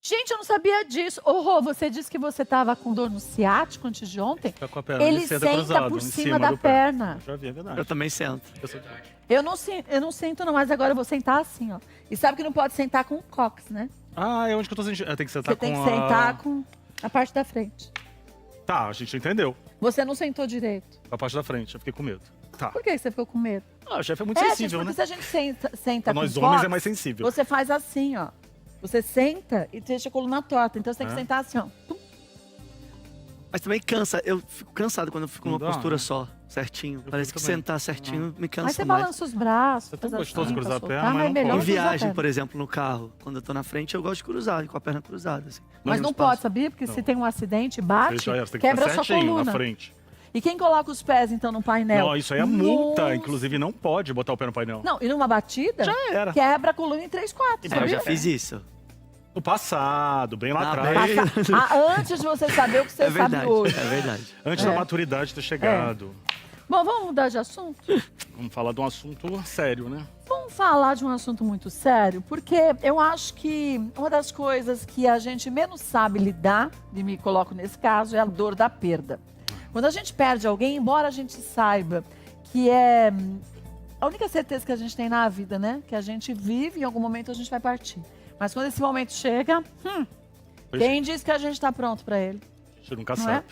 [SPEAKER 1] Gente, eu não sabia disso. Ô, Rô, você disse que você tava com dor no ciático antes de ontem.
[SPEAKER 2] Fica com a perna,
[SPEAKER 1] Ele
[SPEAKER 2] senta
[SPEAKER 1] senta
[SPEAKER 2] cruzado,
[SPEAKER 1] por
[SPEAKER 2] em
[SPEAKER 1] cima da
[SPEAKER 2] do pé.
[SPEAKER 1] perna.
[SPEAKER 2] Eu já vi, é verdade.
[SPEAKER 3] Eu também sento.
[SPEAKER 1] Eu não sento não, mas agora eu vou sentar assim, ó. E sabe que não pode sentar com o cox, né?
[SPEAKER 2] Ah, é onde que eu tô sentindo. Tem que sentar
[SPEAKER 1] Você tem
[SPEAKER 2] com
[SPEAKER 1] que sentar com a parte da frente.
[SPEAKER 2] Tá, a gente entendeu.
[SPEAKER 1] Você não sentou direito.
[SPEAKER 2] A parte da frente, eu fiquei com medo. Tá.
[SPEAKER 1] Por que você ficou com medo?
[SPEAKER 2] Ah, o chefe é muito
[SPEAKER 1] Gente,
[SPEAKER 2] sensível,
[SPEAKER 1] porque
[SPEAKER 2] né?
[SPEAKER 1] se a gente senta
[SPEAKER 2] Pra nós
[SPEAKER 1] com
[SPEAKER 2] homens
[SPEAKER 1] cox,
[SPEAKER 2] é mais sensível.
[SPEAKER 1] você faz assim, ó. Você senta e deixa a coluna torta. Então você tem que sentar assim, ó.
[SPEAKER 3] Mas também cansa. Eu fico cansado quando eu fico
[SPEAKER 2] Não
[SPEAKER 3] numa
[SPEAKER 2] dá,
[SPEAKER 3] postura
[SPEAKER 2] né?
[SPEAKER 3] só, certinho. Parece que
[SPEAKER 2] também.
[SPEAKER 3] sentar certinho me cansa
[SPEAKER 1] Mas você
[SPEAKER 3] mais.
[SPEAKER 1] balança os braços.
[SPEAKER 2] É tão
[SPEAKER 1] faz
[SPEAKER 2] gostoso
[SPEAKER 1] assim,
[SPEAKER 2] cruzar
[SPEAKER 1] pra
[SPEAKER 2] a perna,
[SPEAKER 1] soltar,
[SPEAKER 2] mas não
[SPEAKER 1] é melhor
[SPEAKER 3] Em
[SPEAKER 2] pode.
[SPEAKER 1] cruzar a
[SPEAKER 3] viagem,
[SPEAKER 1] perna.
[SPEAKER 3] por exemplo, no carro, quando eu tô na frente, eu gosto de cruzar, com a perna cruzada. Assim.
[SPEAKER 1] Mas não pode, sabia? Porque se tem um acidente, bate,
[SPEAKER 2] Você tem que
[SPEAKER 1] quebra
[SPEAKER 2] ficar
[SPEAKER 1] a sua
[SPEAKER 2] certinho
[SPEAKER 1] coluna.
[SPEAKER 2] na frente.
[SPEAKER 1] E quem coloca os pés, então, no painel?
[SPEAKER 2] Não, isso aí é multa.
[SPEAKER 1] Nossa.
[SPEAKER 2] Inclusive, não pode botar o pé no painel.
[SPEAKER 1] Não, e numa batida,
[SPEAKER 2] Já era.
[SPEAKER 1] quebra a coluna em 3, 4.
[SPEAKER 3] Eu já fiz isso.
[SPEAKER 2] No passado, bem lá
[SPEAKER 3] Ah,
[SPEAKER 2] atrás.
[SPEAKER 3] bem.
[SPEAKER 1] Antes de você saber o que você
[SPEAKER 3] É verdade,
[SPEAKER 1] sabe hoje.
[SPEAKER 3] é verdade.
[SPEAKER 2] Antes da maturidade ter chegado.
[SPEAKER 1] Bom, vamos mudar de assunto?
[SPEAKER 2] Vamos falar de um assunto sério, né?
[SPEAKER 1] Vamos falar de um assunto muito sério, porque eu acho que uma das coisas que a gente menos sabe lidar, e me coloco nesse caso, é a dor da perda. Quando a gente perde alguém, embora a gente saiba que é a única certeza que a gente tem na vida, né? Que a gente vive e em algum momento a gente vai partir. Mas quando esse momento chega, quem diz que a gente está pronto para ele?
[SPEAKER 2] A gente nunca
[SPEAKER 1] Não
[SPEAKER 2] sabe.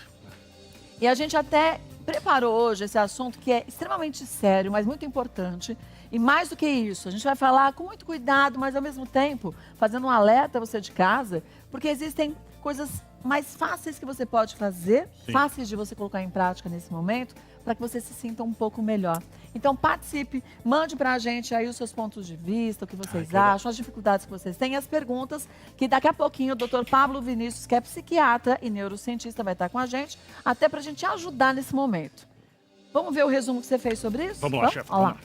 [SPEAKER 1] E a gente até preparou hoje esse assunto que é extremamente sério, mas muito importante. E mais do que isso, a gente vai falar com muito cuidado, mas ao mesmo tempo fazendo um alerta a você de casa, porque existem coisas mais fáceis que você pode fazer,
[SPEAKER 2] Sim.
[SPEAKER 1] fáceis de você colocar em prática nesse momento, para que você se sinta um pouco melhor. Então participe, mande para a gente aí os seus pontos de vista, o que vocês acham, as dificuldades que vocês têm, as perguntas, que daqui a pouquinho o Dr. Pablo Vinícius, que é psiquiatra e neurocientista, vai estar com a gente, até para a gente ajudar nesse momento. Vamos ver o resumo que você fez sobre isso?
[SPEAKER 2] Vamos lá, chefe.
[SPEAKER 1] Olha lá.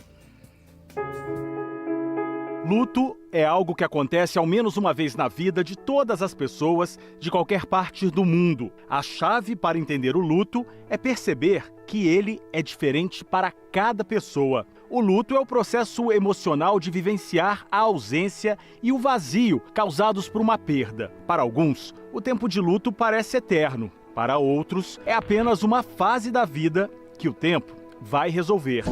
[SPEAKER 2] Luto é algo que acontece ao menos uma vez na vida de todas as pessoas de qualquer parte do mundo. A chave para entender o luto é perceber que ele é diferente para cada pessoa. O luto é o processo emocional de vivenciar a ausência e o vazio causados por uma perda. Para alguns, o tempo de luto parece eterno. Para outros, é apenas uma fase da vida que o tempo vai resolver.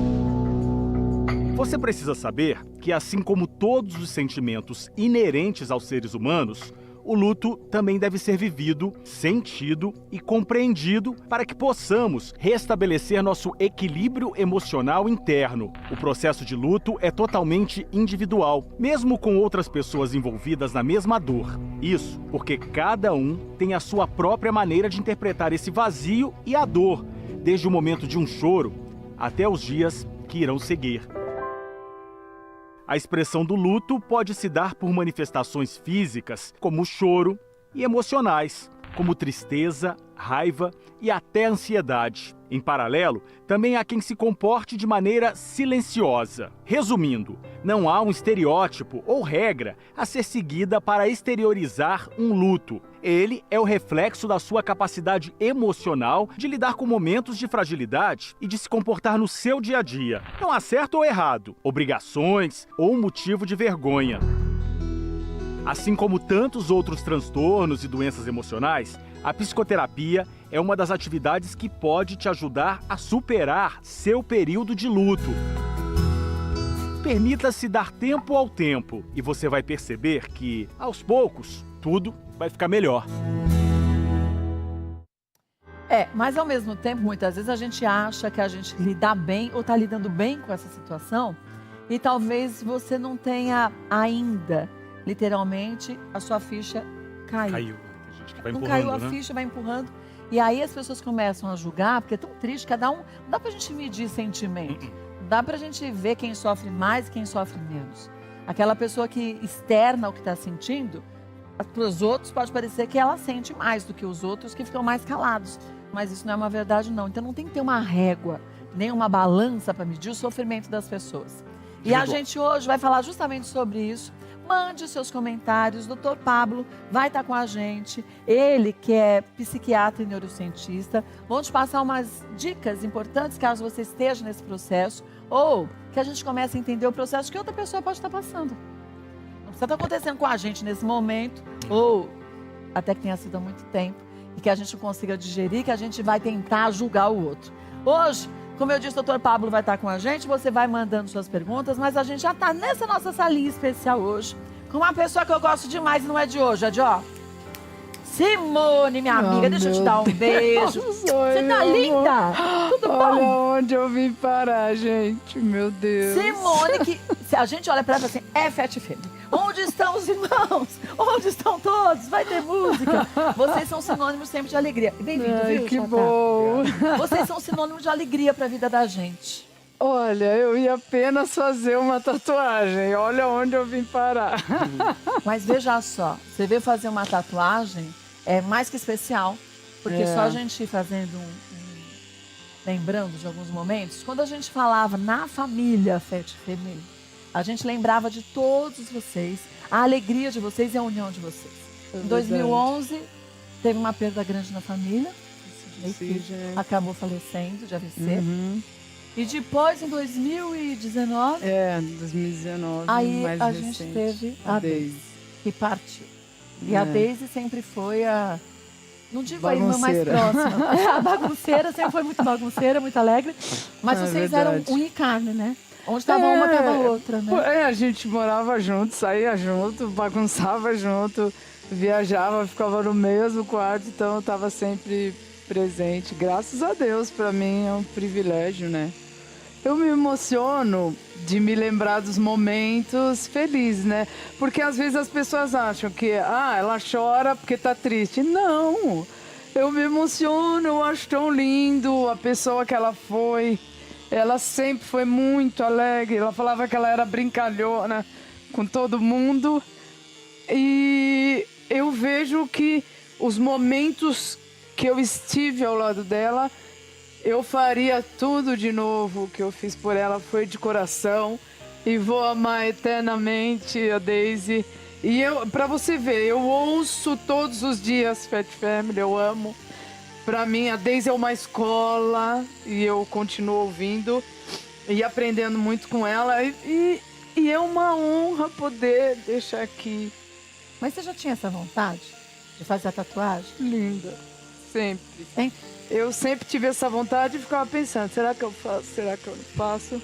[SPEAKER 2] Você precisa saber que, assim como todos os sentimentos inerentes aos seres humanos, o luto também deve ser vivido, sentido e compreendido para que possamos restabelecer nosso equilíbrio emocional interno. O processo de luto é totalmente individual, mesmo com outras pessoas envolvidas na mesma dor. Isso porque cada um tem a sua própria maneira de interpretar esse vazio e a dor, desde o momento de um choro até os dias que irão seguir. A expressão do luto pode se dar por manifestações físicas, como o choro, e emocionais, como tristeza, raiva e até ansiedade. Em paralelo, também há quem se comporte de maneira silenciosa. Resumindo, não há um estereótipo ou regra a ser seguida para exteriorizar um luto. Ele é o reflexo da sua capacidade emocional de lidar com momentos de fragilidade e de se comportar no seu dia a dia. Não há certo ou errado, obrigações ou motivo de vergonha. Assim como tantos outros transtornos e doenças emocionais, a psicoterapia é uma das atividades que pode te ajudar a superar seu período de luto. Permita-se dar tempo ao tempo e você vai perceber que, aos poucos, tudo vai ficar melhor.
[SPEAKER 1] Mas ao mesmo tempo, muitas vezes a gente acha que a gente lida bem ou está lidando bem com essa situação e talvez você não tenha ainda, literalmente, a sua ficha caiu.
[SPEAKER 2] Caiu. Tem gente que vai
[SPEAKER 1] Não
[SPEAKER 2] empurrando,
[SPEAKER 1] caiu a
[SPEAKER 2] né?
[SPEAKER 1] ficha, vai empurrando. E aí as pessoas começam a julgar, porque é tão triste, cada um... Não dá pra gente medir sentimento. Não dá pra gente ver quem sofre mais e quem sofre menos. Aquela pessoa que externa o que está sentindo, para os outros pode parecer que ela sente mais do que os outros que ficam mais calados. Mas isso não é uma verdade, não. Então não tem que ter uma régua, nem uma balança para medir o sofrimento das pessoas. E a gente hoje vai falar justamente sobre isso. mande seus comentários. O Dr. Pablo vai estar com a gente. Ele, que é psiquiatra e neurocientista, vão te passar umas dicas importantes caso você esteja nesse processo ou que a gente comece a entender o processo que outra pessoa pode estar passando. Não precisa estar acontecendo com a gente nesse momento ou até que tenha sido há muito tempo e que a gente consiga digerir, que a gente vai tentar julgar o outro. Hoje, como eu disse, o Dr. Pablo vai estar com a gente, você vai mandando suas perguntas, mas a gente já está nessa nossa salinha especial hoje, com uma pessoa que eu gosto demais e não é de hoje, é de Simone, minha amiga, deixa eu te dar um beijo. Você tá linda? Tudo bom?
[SPEAKER 13] Olha onde eu vim parar, gente, meu Deus.
[SPEAKER 1] Simone, que se a gente olha pra ela assim, é Fat Family. Onde estão os irmãos? Onde estão todos? Vai ter música. Vocês são sinônimos sempre de alegria. Bem-vindo, viu,
[SPEAKER 13] que
[SPEAKER 1] Chata?
[SPEAKER 13] bom.
[SPEAKER 1] Vocês são sinônimos de alegria pra vida da gente.
[SPEAKER 13] Olha, eu ia apenas fazer uma tatuagem. Olha onde eu vim parar.
[SPEAKER 1] Mas veja só, você veio fazer uma tatuagem, é mais que especial. Porque só a gente ir fazendo lembrando de alguns momentos, quando a gente falava na família Fat Family, a gente lembrava de todos vocês, a alegria de vocês e a união de vocês. Em 2011, teve uma perda grande na família, que acabou falecendo de AVC. E depois, em 2019...
[SPEAKER 13] 2019,
[SPEAKER 1] aí
[SPEAKER 13] mais
[SPEAKER 1] a
[SPEAKER 13] recente,
[SPEAKER 1] gente teve a Deise, que partiu. E a Deise sempre foi a... Não digo a irmã mais próxima. A bagunceira, sempre foi muito bagunceira, muito alegre. Mas vocês eram unha e carne, né? Onde estava uma, estava a outra, né?
[SPEAKER 13] A gente morava junto, saía junto, bagunçava junto, viajava, ficava no mesmo quarto, então eu estava sempre presente. Graças a Deus, para mim é um privilégio, né? Eu me emociono de me lembrar dos momentos felizes, né? Porque às vezes as pessoas acham que, ela chora porque tá triste. Não! Eu me emociono, eu acho tão lindo a pessoa que ela foi. Ela sempre foi muito alegre. Ela falava que ela era brincalhona com todo mundo. E eu vejo que os momentos que eu estive ao lado dela, eu faria tudo de novo. O que eu fiz por ela foi de coração. E vou amar eternamente a Deise. E pra você ver, eu ouço todos os dias Fat Family, eu amo. Pra mim, a Deise é uma escola e eu continuo ouvindo e aprendendo muito com ela. E é uma honra poder deixar aqui.
[SPEAKER 1] Mas você já tinha essa vontade de fazer a tatuagem?
[SPEAKER 13] Linda, sempre. Eu sempre tive essa vontade e ficava pensando, será que eu faço? Será que eu não faço?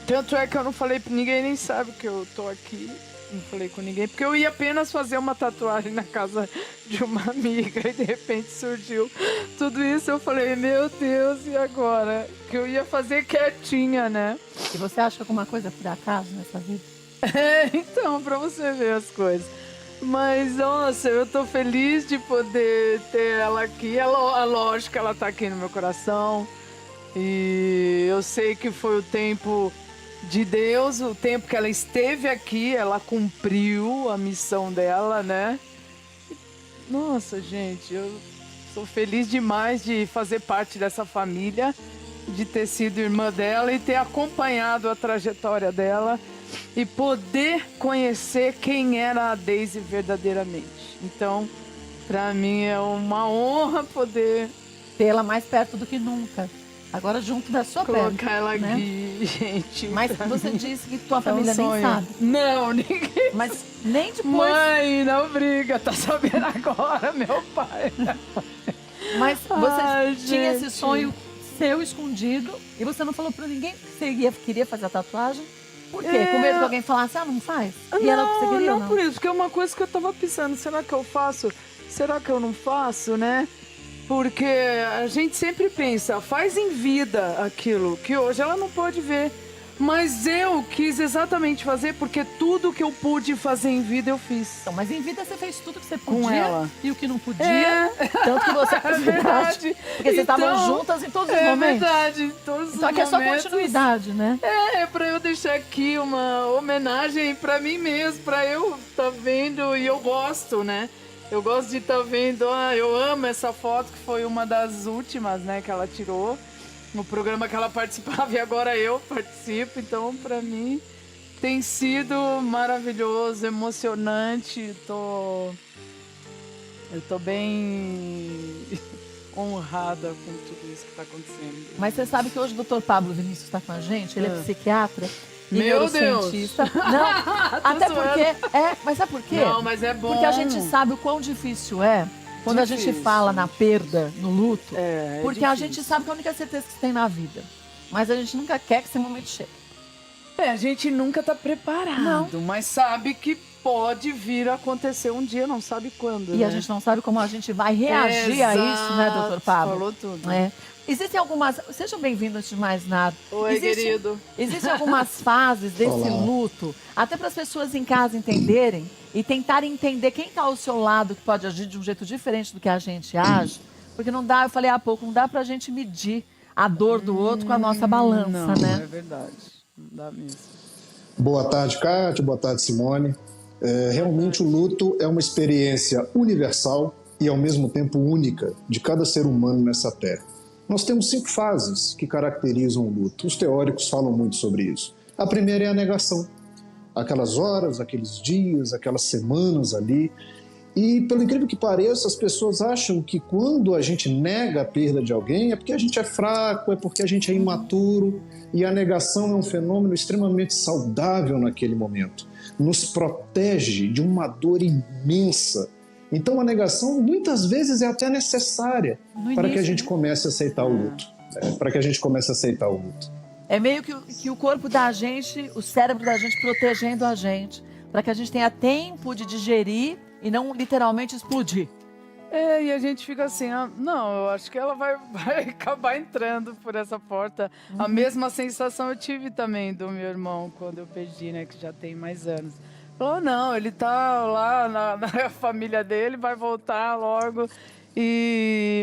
[SPEAKER 13] Tanto é que eu não falei pra ninguém, nem sabe que eu tô aqui. Não falei com ninguém, porque eu ia apenas fazer uma tatuagem na casa de uma amiga e de repente surgiu tudo isso. Eu falei, meu Deus, e agora? Que eu ia fazer quietinha, né?
[SPEAKER 1] E você acha alguma coisa por acaso nessa vida?
[SPEAKER 13] Então, pra você ver as coisas. Mas, nossa, eu tô feliz de poder ter ela aqui. É lógico que ela tá aqui no meu coração. E eu sei que foi o tempo de Deus, o tempo que ela esteve aqui, ela cumpriu a missão dela, né? Nossa, gente, eu sou feliz demais de fazer parte dessa família, de ter sido irmã dela e ter acompanhado a trajetória dela e poder conhecer quem era a Deise verdadeiramente. Então, pra mim é uma honra poder
[SPEAKER 1] tê-la mais perto do que nunca. Agora junto da sua perna.
[SPEAKER 13] Colocar ela aqui, gente.
[SPEAKER 1] Mas você disse que tua família nem sabe.
[SPEAKER 13] Não, ninguém.
[SPEAKER 1] Mas nem depois.
[SPEAKER 13] Mãe, não briga, tá sabendo agora, meu pai.
[SPEAKER 1] Mas você tinha esse sonho seu escondido e você não falou pra ninguém que você queria fazer a tatuagem? Por quê? Com medo que alguém falasse, não faz? E era o que você queria,
[SPEAKER 13] não, por isso, porque é uma coisa que eu tava pensando, será que eu faço? Será que eu não faço, né? Porque a gente sempre pensa, faz em vida aquilo que hoje ela não pode ver. Mas eu quis exatamente fazer porque tudo que eu pude fazer em vida eu fiz.
[SPEAKER 1] Então, mas em vida você fez tudo que você podia
[SPEAKER 13] com ela.
[SPEAKER 1] E o que não podia. Tanto que você...
[SPEAKER 13] É verdade.
[SPEAKER 1] Porque vocês estavam juntas em todos os momentos.
[SPEAKER 13] É verdade, em todos os momentos.
[SPEAKER 1] Só que é só continuidade, né?
[SPEAKER 13] É pra eu deixar aqui uma homenagem pra mim mesmo, pra eu estar vendo e eu gosto, né? Eu gosto de estar vendo, eu amo essa foto, que foi uma das últimas, né, que ela tirou no programa que ela participava e agora eu participo. Então, pra mim, Tem sido maravilhoso, emocionante. Eu tô bem honrada com tudo isso que está acontecendo.
[SPEAKER 1] Mas você sabe que hoje o Dr. Pablo Vinícius está com a gente? Ele é psiquiatra e
[SPEAKER 13] Meu
[SPEAKER 1] neurocientista.
[SPEAKER 13] Deus!
[SPEAKER 1] Não, até porque... mas sabe por quê?
[SPEAKER 13] Não, mas é bom.
[SPEAKER 1] Porque a gente sabe o quão difícil é quando a gente fala na perda, no luto. Porque a gente sabe que é a única certeza que você tem na vida. Mas a gente nunca quer que esse momento chegue.
[SPEAKER 13] A gente nunca tá preparado, mas sabe que pode vir a acontecer um dia, não sabe quando.
[SPEAKER 1] E a gente não sabe como a gente vai reagir a isso, né, doutor Pablo?
[SPEAKER 13] Falou tudo.
[SPEAKER 1] Existem algumas... Sejam bem-vindos antes de mais nada.
[SPEAKER 13] Oi, querido.
[SPEAKER 1] Existem algumas fases desse luto, até para as pessoas em casa entenderem e tentarem entender quem está ao seu lado, que pode agir de um jeito diferente do que a gente age. Porque não dá, eu falei há pouco, não dá pra gente medir a dor do outro com a nossa balança, né?
[SPEAKER 13] É verdade. Não dá mesmo.
[SPEAKER 14] Boa tarde, Kátia. Boa tarde, Simone. Realmente o luto é uma experiência universal e ao mesmo tempo única de cada ser humano nessa terra. Nós temos 5 fases que caracterizam o luto. Os teóricos falam muito sobre isso. A primeira é a negação. Aquelas horas, aqueles dias, aquelas semanas ali. E, pelo incrível que pareça, as pessoas acham que quando a gente nega a perda de alguém é porque a gente é fraco, é porque a gente é imaturo. E a negação é um fenômeno extremamente saudável naquele momento. Nos protege de uma dor imensa. Então a negação muitas vezes é até necessária para que a gente comece a aceitar o luto. Para que a gente comece a aceitar o luto.
[SPEAKER 1] É meio que o corpo da gente, o cérebro da gente protegendo a gente, para que a gente tenha tempo de digerir e não literalmente explodir.
[SPEAKER 13] E a gente fica assim, não, eu acho que ela vai acabar entrando por essa porta. A mesma sensação eu tive também do meu irmão quando eu perdi, né, que já tem mais anos. Falou, não, ele tá lá na família dele, vai voltar logo.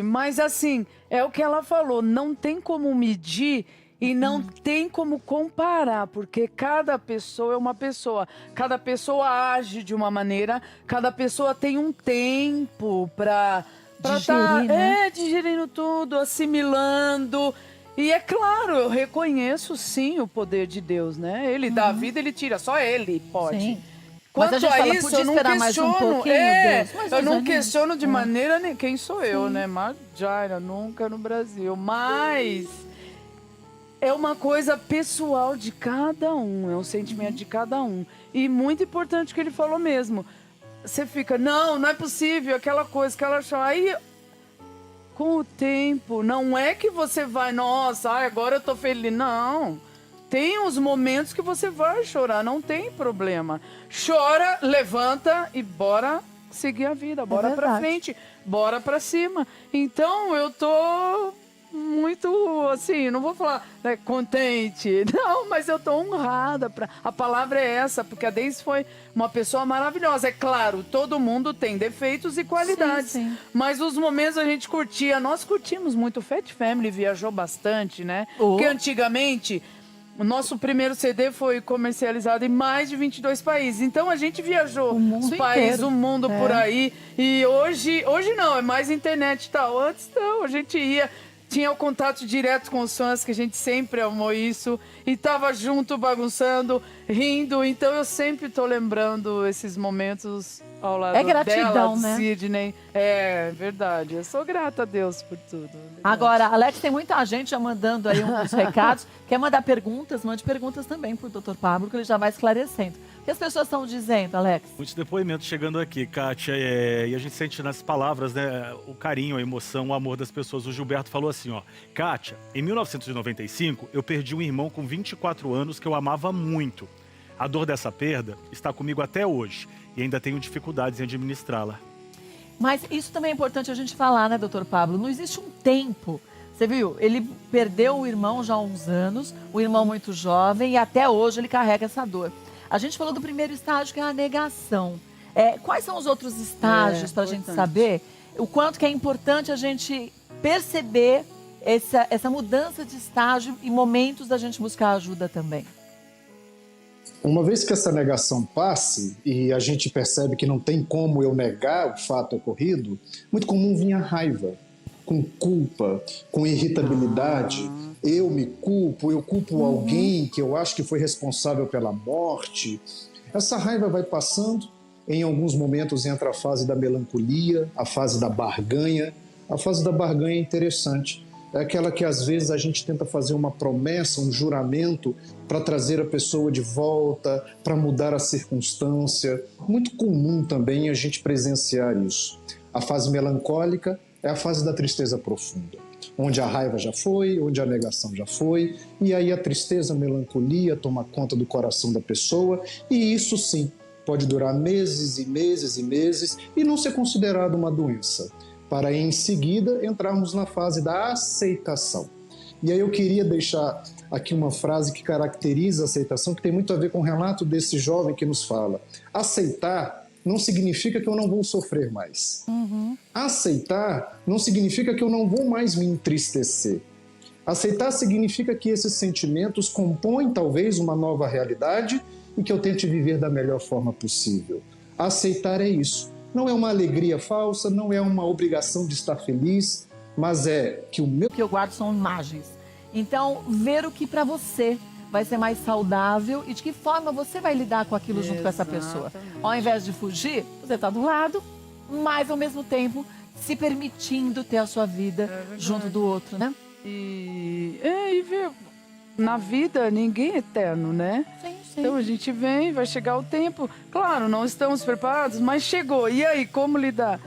[SPEAKER 13] Mas assim, é o que ela falou, não tem como medir e não tem como comparar, porque cada pessoa é uma pessoa. Cada pessoa age de uma maneira, cada pessoa tem um tempo para
[SPEAKER 1] digerir, né?
[SPEAKER 13] Digerindo tudo, assimilando. E é claro, eu reconheço sim o poder de Deus, né? Ele dá a vida, ele tira, só ele pode.
[SPEAKER 1] Sim.
[SPEAKER 13] Quanto
[SPEAKER 1] Mas a gente fala,
[SPEAKER 13] isso,
[SPEAKER 1] podia
[SPEAKER 13] eu não
[SPEAKER 1] esperar mais um
[SPEAKER 13] questiono.
[SPEAKER 1] pouquinho, Deus. Mas
[SPEAKER 13] Eu não
[SPEAKER 1] hoje
[SPEAKER 13] questiono de
[SPEAKER 1] não.
[SPEAKER 13] maneira nem quem sou eu, né? Marjaira, nunca no Brasil. Mas é uma coisa pessoal de cada um, é um sentimento de cada um. E muito importante o que ele falou mesmo. Você fica, não é possível, aquela coisa que ela achou. Aí, com o tempo, não é que você vai, nossa, agora eu tô feliz. Não. Tem uns momentos que você vai chorar, não tem problema. Chora, levanta e bora seguir a vida, bora pra frente, bora pra cima. Então eu tô muito, assim, não vou falar contente, não, mas eu tô honrada. A palavra é essa, porque a Deise foi uma pessoa maravilhosa. É claro, todo mundo tem defeitos e qualidades,
[SPEAKER 1] sim.
[SPEAKER 13] Mas os momentos a gente curtia, nós curtimos muito. O Fat Family viajou bastante, né? Porque antigamente o nosso primeiro CD foi comercializado em mais de 22 países. Então a gente viajou os países,
[SPEAKER 1] inteiro.
[SPEAKER 13] o mundo por aí. E hoje não, é mais internet e tal. Antes não, a gente tinha o contato direto com os fãs, que a gente sempre amou isso. E tava junto, bagunçando, rindo. Então eu sempre tô lembrando esses momentos ao lado
[SPEAKER 1] gratidão,
[SPEAKER 13] dela,
[SPEAKER 1] né?
[SPEAKER 13] Sidney. É verdade, eu sou grata a Deus por tudo.
[SPEAKER 1] Agora, Alex, tem muita gente já mandando aí uns recados. Quer mandar perguntas? Mande perguntas também pro Dr. Pablo, que ele já vai esclarecendo. O que as pessoas estão dizendo, Alex?
[SPEAKER 2] Muitos depoimentos chegando aqui, Kátia, e a gente sente nas palavras, né, o carinho, a emoção, o amor das pessoas. O Gilberto falou assim, ó, Kátia, em 1995, eu perdi um irmão com 24 anos que eu amava muito. A dor dessa perda está comigo até hoje e ainda tenho dificuldades em administrá-la.
[SPEAKER 1] Mas isso também é importante a gente falar, né, doutor Pablo? Não existe um tempo. Você viu? Ele perdeu o irmão já há uns anos, o irmão muito jovem, e até hoje ele carrega essa dor. A gente falou do primeiro estágio, que é a negação. Quais são os outros estágios para a gente saber o quanto que é importante a gente perceber essa mudança de estágio e momentos da gente buscar ajuda também?
[SPEAKER 14] Uma vez que essa negação passe e a gente percebe que não tem como eu negar o fato ocorrido, muito comum vir a raiva. com culpa, com irritabilidade. Eu me culpo, eu culpo alguém que eu acho que foi responsável pela morte. Essa raiva vai passando, em alguns momentos entra a fase da melancolia, a fase da barganha. A fase da barganha é interessante. É aquela que às vezes a gente tenta fazer uma promessa, um juramento para trazer a pessoa de volta, para mudar a circunstância. Muito comum também a gente presenciar isso. A fase melancólica é a fase da tristeza profunda, onde a raiva já foi, onde a negação já foi, e aí a tristeza, a melancolia toma conta do coração da pessoa, e isso sim pode durar meses e meses e meses e não ser considerado uma doença, para em seguida entrarmos na fase da aceitação. E aí eu queria deixar aqui uma frase que caracteriza a aceitação, que tem muito a ver com o relato desse jovem que nos fala: aceitar não significa que eu não vou sofrer mais. Aceitar não significa que eu não vou mais me entristecer. Aceitar significa que esses sentimentos compõem talvez uma nova realidade e que eu tente viver da melhor forma possível. Aceitar é isso. Não é uma alegria falsa, não é uma obrigação de estar feliz, mas é que o meu...
[SPEAKER 1] O que eu guardo são imagens. Então, ver o que para você vai ser mais saudável e de que forma você vai lidar com aquilo junto com essa pessoa. Ao invés de fugir, você está do lado, mas ao mesmo tempo se permitindo ter a sua vida junto do outro, né?
[SPEAKER 13] E ver, na vida ninguém é eterno, né?
[SPEAKER 1] Sim.
[SPEAKER 13] Então a gente vem, vai chegar o tempo. Claro, não estamos preparados, mas chegou. E aí, como lidar?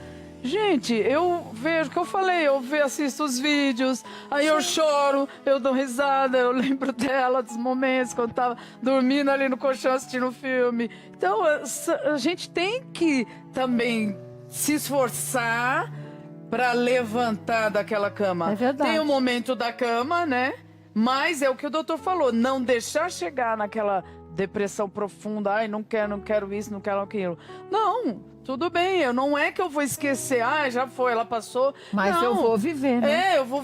[SPEAKER 13] Gente, eu vejo o que eu falei, assisto os vídeos, aí eu choro, eu dou risada, eu lembro dela, dos momentos quando tava dormindo ali no colchão assistindo um filme. Então a gente tem que também se esforçar para levantar daquela cama.
[SPEAKER 1] É verdade.
[SPEAKER 13] Tem o momento da cama, né? Mas é o que o doutor falou, não deixar chegar naquela depressão profunda, ai, não quero isso, não quero aquilo. Não, tudo bem, não é que eu vou esquecer, já foi, ela passou.
[SPEAKER 1] Mas
[SPEAKER 13] não,
[SPEAKER 1] eu vou viver, né?
[SPEAKER 13] eu vou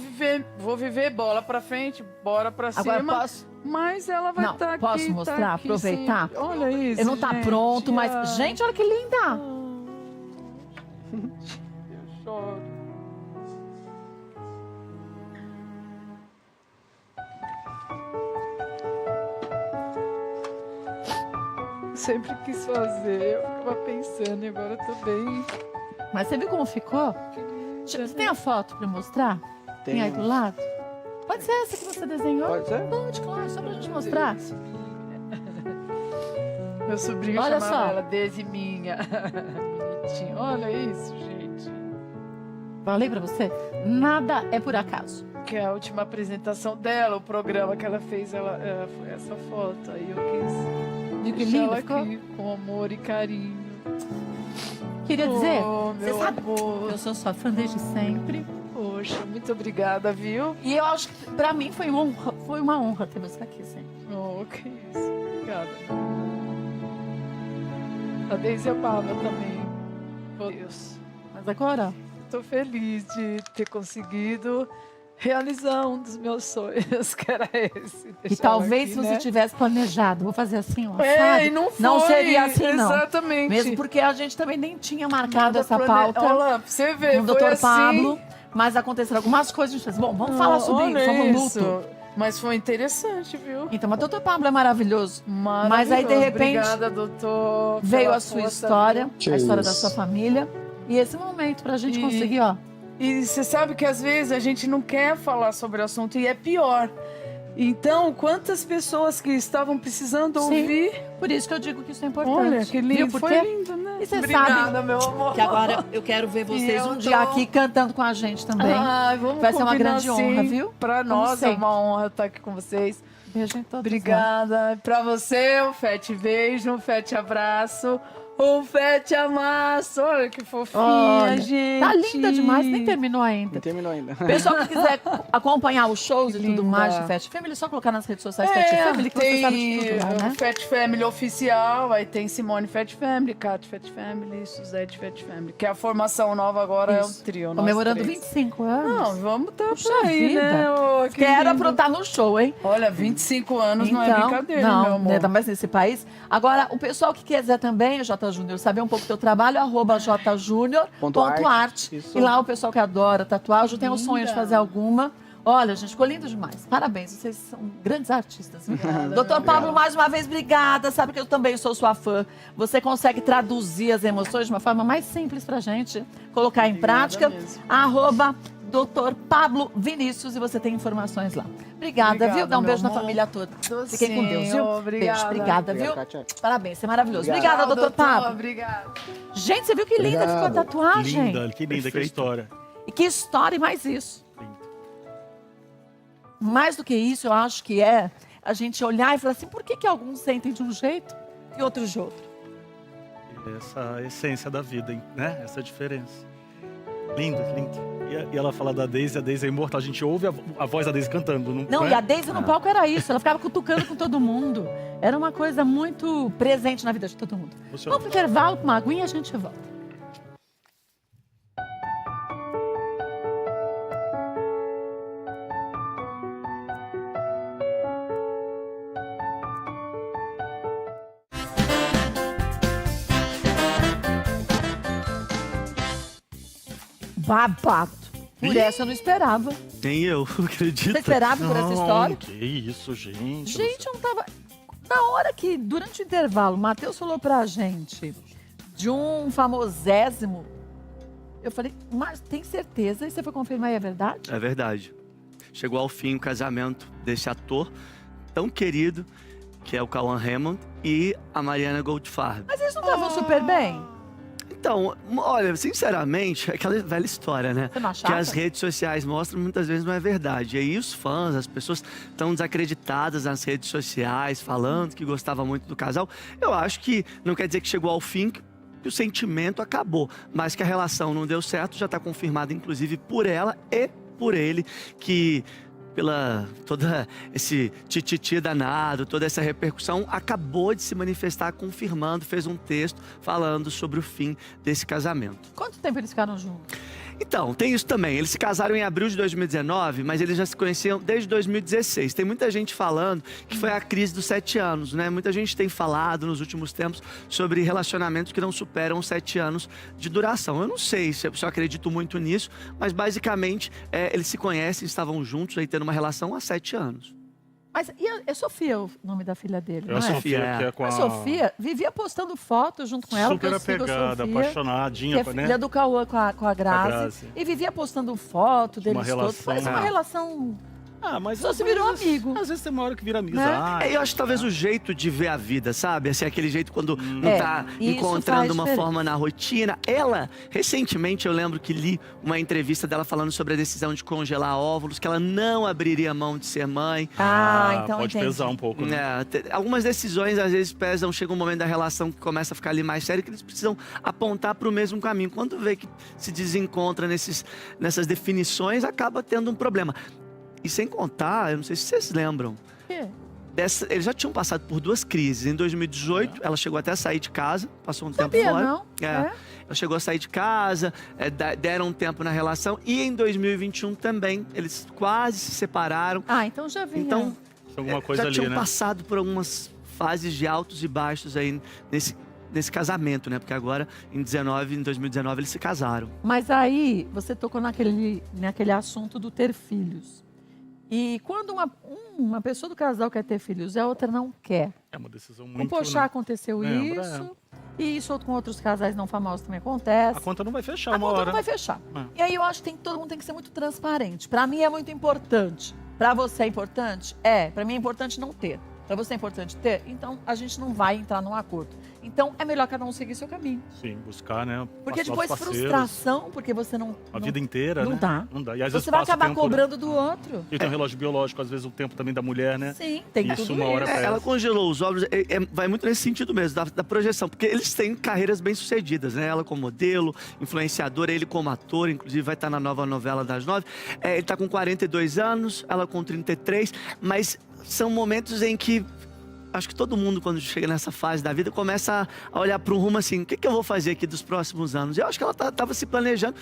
[SPEAKER 13] viver, bola pra frente, bora pra
[SPEAKER 1] Agora
[SPEAKER 13] cima.
[SPEAKER 1] posso...
[SPEAKER 13] Mas ela vai estar aqui.
[SPEAKER 1] Posso mostrar,
[SPEAKER 13] tá aqui,
[SPEAKER 1] aproveitar?
[SPEAKER 13] Sim. Olha isso,
[SPEAKER 1] ele não tá pronto, mas... Gente, olha que linda!
[SPEAKER 13] Eu choro. Sempre quis fazer, eu ficava pensando e agora eu tô bem.
[SPEAKER 1] Mas você viu como ficou? Você tem a foto pra mostrar? Tem aí do lado? Pode ser essa que você desenhou?
[SPEAKER 6] Pode ser?
[SPEAKER 1] Pode, claro, só pra gente mostrar.
[SPEAKER 13] Meu sobrinho
[SPEAKER 1] Olha
[SPEAKER 13] chamava
[SPEAKER 1] só.
[SPEAKER 13] ela Desi Minha. Bonitinho. Olha isso, gente.
[SPEAKER 1] Falei pra você, nada é por acaso.
[SPEAKER 13] Que é a última apresentação dela, o programa que ela fez, foi essa foto. Aí eu quis
[SPEAKER 1] Que
[SPEAKER 13] deixar
[SPEAKER 1] lindo,
[SPEAKER 13] ela
[SPEAKER 1] ficou?
[SPEAKER 13] aqui com amor e carinho.
[SPEAKER 1] Queria dizer, você
[SPEAKER 13] meu
[SPEAKER 1] sabe,
[SPEAKER 13] amor.
[SPEAKER 1] eu sou sua fã desde sempre.
[SPEAKER 13] Poxa, muito obrigada, viu?
[SPEAKER 1] E eu acho que pra mim foi uma honra ter você aqui sempre.
[SPEAKER 13] Oh, que isso. Obrigada. A Deise amava também. Meu Deus.
[SPEAKER 1] Mas agora,
[SPEAKER 13] Tô feliz de ter conseguido realizar um dos meus sonhos, que era esse.
[SPEAKER 1] e talvez se você tivesse planejado, vou fazer assim, ó,
[SPEAKER 13] É,
[SPEAKER 1] sabe?
[SPEAKER 13] e não
[SPEAKER 1] Não
[SPEAKER 13] foi,
[SPEAKER 1] seria assim, não.
[SPEAKER 13] exatamente.
[SPEAKER 1] Mesmo porque a gente também nem tinha marcado essa
[SPEAKER 13] Olha
[SPEAKER 1] pauta
[SPEAKER 13] lá, pra você ver,
[SPEAKER 1] com o
[SPEAKER 13] foi
[SPEAKER 1] Dr.
[SPEAKER 13] assim.
[SPEAKER 1] Pablo, mas aconteceram algumas coisas, a gente fez, bom, vamos falar sobre
[SPEAKER 13] Olha
[SPEAKER 1] isso, sobre o
[SPEAKER 13] isso.
[SPEAKER 1] luto.
[SPEAKER 13] Mas foi interessante, viu?
[SPEAKER 1] Então, mas o Dr. Pablo é maravilhoso. Mas aí, de repente,
[SPEAKER 13] Obrigada, doutor.
[SPEAKER 1] veio
[SPEAKER 13] pela
[SPEAKER 1] a sua
[SPEAKER 13] força,
[SPEAKER 1] história,
[SPEAKER 13] viu?
[SPEAKER 1] a história da sua família, e esse momento pra gente conseguir, ó.
[SPEAKER 13] E você sabe que às vezes a gente não quer falar sobre o assunto e é pior. Então, quantas pessoas que estavam precisando
[SPEAKER 1] Sim,
[SPEAKER 13] ouvir.
[SPEAKER 1] Por isso que eu digo que isso é importante.
[SPEAKER 13] Olha, que lindo.
[SPEAKER 1] Viu por
[SPEAKER 13] Foi
[SPEAKER 1] quê?
[SPEAKER 13] lindo, né?
[SPEAKER 1] E você
[SPEAKER 13] Obrigada,
[SPEAKER 1] sabe
[SPEAKER 13] meu amor.
[SPEAKER 1] que agora eu quero ver vocês
[SPEAKER 13] eu
[SPEAKER 1] um dia
[SPEAKER 13] tô-
[SPEAKER 1] aqui cantando com a gente também.
[SPEAKER 13] Ai, vamos
[SPEAKER 1] Vai ser uma
[SPEAKER 13] combinar
[SPEAKER 1] grande
[SPEAKER 13] assim.
[SPEAKER 1] honra, viu?
[SPEAKER 13] Pra
[SPEAKER 1] Como
[SPEAKER 13] nós é
[SPEAKER 1] sempre.
[SPEAKER 13] uma honra estar aqui com vocês.
[SPEAKER 1] Beijo em todos.
[SPEAKER 13] Obrigada. Pra você, um fete beijo, um fete abraço, um fete amasso. Olha que fofinha,
[SPEAKER 1] Olha,
[SPEAKER 13] gente.
[SPEAKER 1] tá linda demais, nem terminou ainda.
[SPEAKER 6] Não terminou ainda.
[SPEAKER 1] Pessoal que quiser acompanhar os shows e tudo
[SPEAKER 13] linda.
[SPEAKER 1] mais de Fat Family, é só colocar nas redes sociais Fat Family, que você sabe de tudo lá,
[SPEAKER 13] o
[SPEAKER 1] né?
[SPEAKER 13] Fat Family oficial, aí tem Simone Fat Family, Kat Fat Family, Suzette Fat Family, que é a formação nova agora,
[SPEAKER 1] Isso.
[SPEAKER 13] é um trio. nós
[SPEAKER 1] Comemorando
[SPEAKER 13] três.
[SPEAKER 1] 25 anos.
[SPEAKER 13] Não, vamos estar
[SPEAKER 1] Puxa
[SPEAKER 13] por aí,
[SPEAKER 1] vida.
[SPEAKER 13] né? Oh, que
[SPEAKER 1] Quero
[SPEAKER 13] lindo.
[SPEAKER 1] aprontar no show, hein?
[SPEAKER 13] Olha, 25 anos não é brincadeira,
[SPEAKER 1] não,
[SPEAKER 13] meu amor.
[SPEAKER 1] ainda mais nesse país. Agora, o pessoal que quiser também, J. @jjunior, saber um pouco do teu trabalho, @jjunior.art.
[SPEAKER 9] Isso.
[SPEAKER 1] E lá o pessoal que adora tatuagem, tem o sonho de fazer alguma. Olha, gente, ficou lindo demais. Parabéns, vocês são grandes artistas. Doutor Pablo, mais uma vez, obrigada. Sabe que eu também sou sua fã. Você consegue traduzir as emoções de uma forma mais simples pra gente, colocar em prática. @Dr. Pablo Vinícius, e você tem informações lá. Obrigada, viu? Dá um beijo na família toda. Fiquem com Deus, viu?
[SPEAKER 13] Obrigada.
[SPEAKER 1] Beijo, obrigada, viu?
[SPEAKER 6] Kátia.
[SPEAKER 1] Parabéns, você é maravilhoso.
[SPEAKER 6] Obrigado.
[SPEAKER 1] Obrigada, doutor Pablo.
[SPEAKER 13] Obrigada.
[SPEAKER 1] Gente, você viu que linda ficou a tatuagem?
[SPEAKER 2] Que linda que história.
[SPEAKER 1] E que história e mais isso. Mais do que isso, eu acho que é a gente olhar e falar assim, por que alguns sentem de um jeito e outros de outro?
[SPEAKER 2] Essa essência da vida, né? Essa diferença. Lindo, lindo. E ela fala da Daisy, a Daisy é imortal. A gente ouve a voz da Daisy cantando.
[SPEAKER 1] Não,
[SPEAKER 2] é?
[SPEAKER 1] e a Daisy no palco era isso. Ela ficava cutucando com todo mundo. Era uma coisa muito presente na vida de todo mundo. Vamos pro intervalo, com uma aguinha e a gente volta. Babado. Por essa eu não esperava.
[SPEAKER 3] Nem eu, acredito.
[SPEAKER 1] Você esperava por essa história?
[SPEAKER 2] Que isso, gente.
[SPEAKER 1] Gente, eu não tava... Na hora que, durante o intervalo, o Matheus falou pra gente de um famosésimo, eu falei, mas tem certeza? E você foi confirmar e é verdade?
[SPEAKER 3] É verdade. Chegou ao fim o casamento desse ator tão querido, que é o Cauã Raymond, e a Mariana Goldfarb.
[SPEAKER 1] Mas eles não estavam super bem?
[SPEAKER 3] Então, olha, sinceramente, é aquela velha história, né?
[SPEAKER 1] Você não
[SPEAKER 3] Que
[SPEAKER 1] achava?
[SPEAKER 3] as redes sociais mostram, muitas vezes não é verdade. E aí os fãs, as pessoas estão desacreditadas nas redes sociais, falando que gostava muito do casal. Eu acho que não quer dizer que chegou ao fim, que o sentimento acabou. Mas que a relação não deu certo, já está confirmado, inclusive, por ela e por ele, que... pela toda esse tititi danado, toda essa repercussão, acabou de se manifestar confirmando, fez um texto falando sobre o fim desse casamento.
[SPEAKER 1] Quanto tempo eles ficaram juntos?
[SPEAKER 3] Então, tem isso também. Eles se casaram em abril de 2019, mas eles já se conheciam desde 2016. Tem muita gente falando que foi a crise dos 7 anos, né? Muita gente tem falado nos últimos tempos sobre relacionamentos que não superam 7 anos de duração. Eu não sei se eu acredito muito nisso, mas basicamente eles se conhecem, estavam juntos, aí tendo uma relação há 7 anos.
[SPEAKER 1] Mas é Sofia o nome da filha dele,
[SPEAKER 2] É
[SPEAKER 1] não
[SPEAKER 2] a
[SPEAKER 1] é?
[SPEAKER 2] Sofia, que é com
[SPEAKER 1] A Sofia vivia postando fotos junto com ela.
[SPEAKER 2] Super
[SPEAKER 1] porque eu sigo a
[SPEAKER 2] apegada,
[SPEAKER 1] Sofia,
[SPEAKER 2] apaixonadinha,
[SPEAKER 1] que é
[SPEAKER 2] né?
[SPEAKER 1] filha do Cauã com a Grazi.
[SPEAKER 2] Grazi.
[SPEAKER 1] E vivia postando foto deles todos.
[SPEAKER 2] relação,
[SPEAKER 1] Parece uma
[SPEAKER 2] né?
[SPEAKER 1] relação...
[SPEAKER 2] Ah, mas
[SPEAKER 1] só se virou amigo.
[SPEAKER 2] Às vezes tem uma hora que vira amizade.
[SPEAKER 3] Eu acho que talvez o jeito de ver a vida, sabe? Assim, aquele jeito quando não tá
[SPEAKER 1] isso
[SPEAKER 3] encontrando
[SPEAKER 1] faz
[SPEAKER 3] uma
[SPEAKER 1] diferença.
[SPEAKER 3] forma na rotina. Ela, recentemente, eu lembro que li uma entrevista dela falando sobre a decisão de congelar óvulos, que ela não abriria mão de ser mãe.
[SPEAKER 1] Então
[SPEAKER 2] pode
[SPEAKER 1] entendi.
[SPEAKER 2] pesar um pouco, né?
[SPEAKER 3] Algumas decisões, às vezes, pesam. Chega um momento da relação que começa a ficar ali mais sério, que eles precisam apontar para o mesmo caminho. Quando vê que se desencontra nessas definições, acaba tendo um problema. E sem contar, eu não sei se vocês lembram, eles já tinham passado por 2 crises. Em 2018, ela chegou até a sair de casa, passou um tempo fora.
[SPEAKER 1] Não?
[SPEAKER 3] Ela chegou a sair de casa, deram um tempo na relação. E em 2021 também, eles quase se separaram.
[SPEAKER 1] Então já vinha.
[SPEAKER 3] Então,
[SPEAKER 2] alguma coisa
[SPEAKER 3] já
[SPEAKER 2] ali,
[SPEAKER 3] tinham
[SPEAKER 2] né?
[SPEAKER 3] passado por algumas fases de altos e baixos aí nesse casamento, né? Porque agora, em 2019, eles se casaram.
[SPEAKER 1] Mas aí, você tocou naquele assunto do ter filhos. E quando uma pessoa do casal quer ter filhos e a outra não quer.
[SPEAKER 2] É uma decisão
[SPEAKER 1] Com
[SPEAKER 2] muito...
[SPEAKER 1] o Pochá aconteceu
[SPEAKER 2] Lembra,
[SPEAKER 1] isso. E isso com outros casais não famosos também acontece.
[SPEAKER 2] A conta não vai fechar
[SPEAKER 1] A
[SPEAKER 2] uma
[SPEAKER 1] conta
[SPEAKER 2] hora.
[SPEAKER 1] não vai fechar.
[SPEAKER 2] É.
[SPEAKER 1] E aí eu acho que todo mundo tem que ser muito transparente. Pra mim é muito importante. Pra você é importante? Pra mim é importante não ter. Pra você é importante ter? Então a gente não vai entrar num acordo. Então é melhor cada um seguir seu caminho.
[SPEAKER 2] Sim, buscar, né?
[SPEAKER 1] Porque
[SPEAKER 2] novos
[SPEAKER 1] depois
[SPEAKER 2] parceiros.
[SPEAKER 1] frustração, porque você não...
[SPEAKER 2] A vida inteira,
[SPEAKER 1] não
[SPEAKER 2] né?
[SPEAKER 1] dá.
[SPEAKER 2] Não dá. E às vezes
[SPEAKER 1] Você vai
[SPEAKER 2] passa o
[SPEAKER 1] acabar
[SPEAKER 2] tempo,
[SPEAKER 1] cobrando do outro.
[SPEAKER 2] E tem um relógio biológico, às vezes o tempo também da mulher, né?
[SPEAKER 1] Sim, tem
[SPEAKER 2] isso
[SPEAKER 1] tudo
[SPEAKER 2] uma hora
[SPEAKER 1] isso.
[SPEAKER 2] pesa.
[SPEAKER 3] Ela congelou os óvulos, vai muito nesse sentido mesmo, da projeção, porque eles têm carreiras bem-sucedidas, né? Ela como modelo, influenciadora, ele como ator, inclusive vai estar na nova novela das 9. Ele tá com 42 anos, ela com 33, mas são momentos em que acho que todo mundo, quando chega nessa fase da vida, começa a olhar para um rumo assim, o que eu vou fazer aqui dos próximos anos? Eu acho que ela estava se planejando.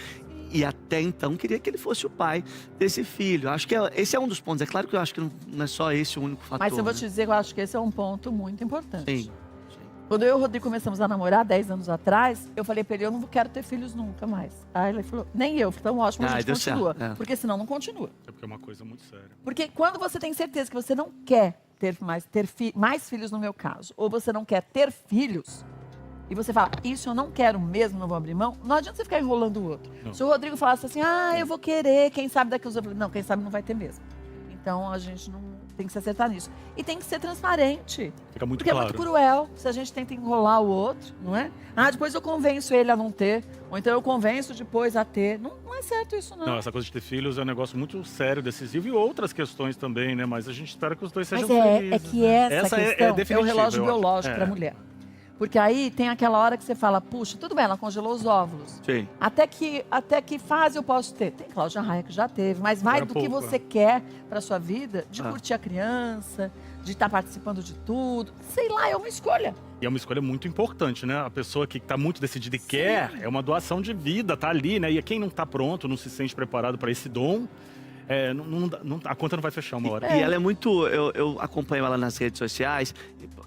[SPEAKER 3] E até então queria que ele fosse o pai desse filho. Acho que esse é um dos pontos. É claro que eu acho que não é só esse o único fator.
[SPEAKER 1] Mas eu vou
[SPEAKER 3] né?
[SPEAKER 1] te dizer que eu acho que esse é um ponto muito importante.
[SPEAKER 3] Sim.
[SPEAKER 1] Quando eu e o Rodrigo começamos a namorar 10 anos atrás, eu falei pra ele, eu não quero ter filhos nunca mais. Aí ele falou, nem eu. Então ótimo, a gente continua.
[SPEAKER 3] certo, é.
[SPEAKER 1] Porque senão não continua.
[SPEAKER 2] É porque é uma coisa muito séria.
[SPEAKER 1] Porque quando você tem certeza que você não quer ter mais filhos no meu caso, ou você não quer ter filhos, e você fala, isso eu não quero mesmo, não vou abrir mão, não adianta você ficar enrolando o outro.
[SPEAKER 2] Não.
[SPEAKER 1] Se o Rodrigo falasse assim, eu vou querer, quem sabe daqui os outros... Não, quem sabe não vai ter mesmo. Então a gente não tem que se acertar nisso. E tem que ser transparente.
[SPEAKER 2] Fica muito
[SPEAKER 1] porque
[SPEAKER 2] claro.
[SPEAKER 1] é muito cruel se a gente tenta enrolar o outro, não é? Depois eu convenço ele a não ter, ou então eu convenço depois a ter. Não é certo isso, não.
[SPEAKER 2] Não, essa coisa de ter filhos é um negócio muito sério, decisivo, e outras questões também, né? Mas a gente espera que os dois sejam
[SPEAKER 1] Mas
[SPEAKER 2] felizes.
[SPEAKER 1] é que essa questão é o
[SPEAKER 2] definitiva,
[SPEAKER 1] relógio
[SPEAKER 2] eu acho.
[SPEAKER 1] biológico para a mulher. Porque aí tem aquela hora que você fala, puxa, tudo bem, ela congelou os óvulos.
[SPEAKER 3] Sim.
[SPEAKER 1] Até que fase eu posso ter? Tem Cláudia Raia que já teve, mas vai
[SPEAKER 2] Era
[SPEAKER 1] do que
[SPEAKER 2] pouco,
[SPEAKER 1] você quer para sua vida, de curtir a criança, de estar participando de tudo. Sei lá, é uma escolha.
[SPEAKER 2] E é uma escolha muito importante, né? A pessoa que tá muito decidida e quer, é uma doação de vida, tá ali, né? E quem não tá pronto, não se sente preparado para esse dom, a conta não vai fechar uma hora.
[SPEAKER 3] E ela é muito... Eu acompanho ela nas redes sociais,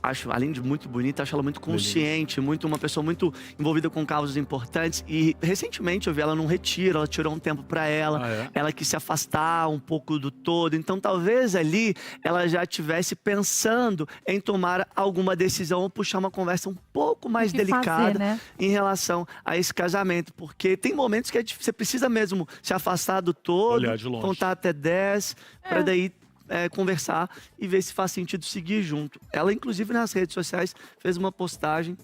[SPEAKER 3] acho, além de muito bonita, acho ela muito consciente, uma pessoa muito envolvida com causas importantes. E recentemente eu vi ela num retiro, ela tirou um tempo pra ela, ela quis se afastar um pouco do todo. Então talvez ali ela já estivesse pensando em tomar alguma decisão ou puxar uma conversa um pouco mais delicada em relação a esse casamento. Porque tem momentos que você precisa mesmo se afastar do todo,
[SPEAKER 2] olhar de longe,
[SPEAKER 3] contar até 10, para daí conversar e ver se faz sentido seguir junto. Ela, inclusive, nas redes sociais, fez uma postagem.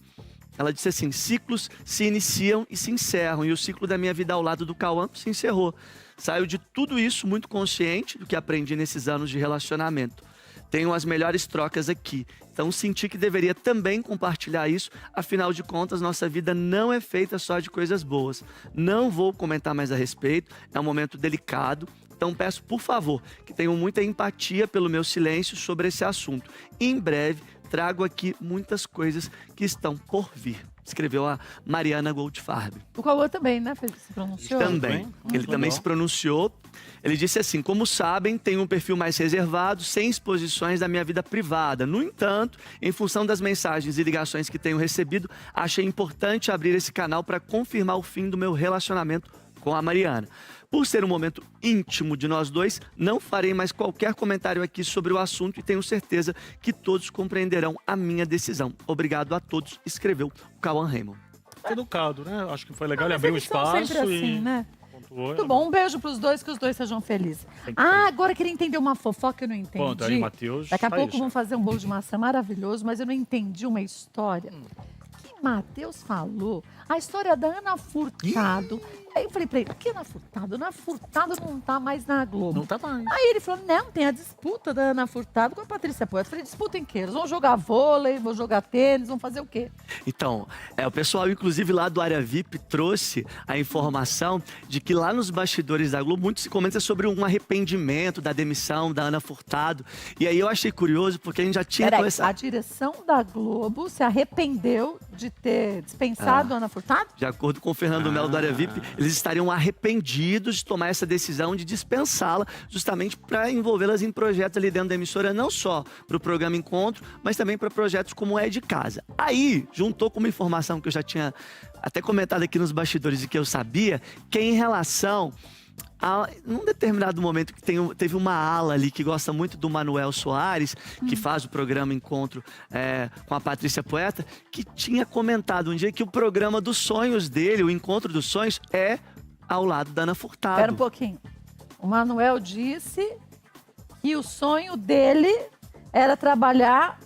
[SPEAKER 3] Ela disse assim, ciclos se iniciam e se encerram. E o ciclo da minha vida ao lado do Cauã se encerrou. Saio de tudo isso muito consciente do que aprendi nesses anos de relacionamento. Tenho as melhores trocas aqui. Então, senti que deveria também compartilhar isso. Afinal de contas, nossa vida não é feita só de coisas boas. Não vou comentar mais a respeito. É um momento delicado. Então peço, por favor, que tenham muita empatia pelo meu silêncio sobre esse assunto. Em breve, trago aqui muitas coisas que estão por vir. Escreveu a Mariana Goldfarb.
[SPEAKER 1] O Cauã também, né? Se pronunciou?
[SPEAKER 3] Também. Ele também se pronunciou. Ele disse assim, como sabem, tenho um perfil mais reservado, sem exposições da minha vida privada. No entanto, em função das mensagens e ligações que tenho recebido, achei importante abrir esse canal para confirmar o fim do meu relacionamento com a Mariana. Por ser um momento íntimo de nós dois, não farei mais qualquer comentário aqui sobre o assunto e tenho certeza que todos compreenderão a minha decisão. Obrigado a todos, escreveu o Cauã Raymond.
[SPEAKER 2] Educado, né? Acho que foi legal, ele abriu um espaço
[SPEAKER 1] sempre assim, né?
[SPEAKER 2] pontuou.
[SPEAKER 1] Muito bom, um beijo pros dois, que os dois sejam felizes. Agora eu queria entender uma fofoca que eu não entendi.
[SPEAKER 2] Conta aí, Matheus.
[SPEAKER 1] Daqui a pouco vamos fazer um bolo de maçã maravilhoso, mas eu não entendi uma história. Que Matheus falou a história da Ana Furtado. Aí eu falei pra ele, o que Ana Furtado? Ana Furtado não tá mais na Globo.
[SPEAKER 2] Não tá mais.
[SPEAKER 1] Aí ele falou, não, tem a disputa da Ana Furtado com a Patrícia Poeta. Eu falei, disputa em quê? Eles vão jogar vôlei, vão jogar tênis, vão fazer o quê?
[SPEAKER 3] Então, o pessoal, inclusive lá do Área VIP, trouxe a informação de que lá nos bastidores da Globo, muito se comenta sobre um arrependimento da demissão da Ana Furtado. E aí eu achei curioso, porque a gente já tinha começado...
[SPEAKER 1] A direção da Globo se arrependeu de ter dispensado a Ana Furtado?
[SPEAKER 3] De acordo com o Fernando Melo do Área VIP, eles estariam arrependidos de tomar essa decisão de dispensá-la, justamente para envolvê-las em projetos ali dentro da emissora, não só para o programa Encontro, mas também para projetos como É de Casa. Aí, juntou com uma informação que eu já tinha até comentado aqui nos bastidores e que eu sabia, que em relação num determinado momento que teve uma ala ali que gosta muito do Manuel Soares, que faz o programa Encontro com a Patrícia Poeta, que tinha comentado um dia que o programa dos sonhos dele, o Encontro dos Sonhos, é ao lado da Ana Furtado.
[SPEAKER 1] Espera um pouquinho. O Manuel disse que o sonho dele era trabalhar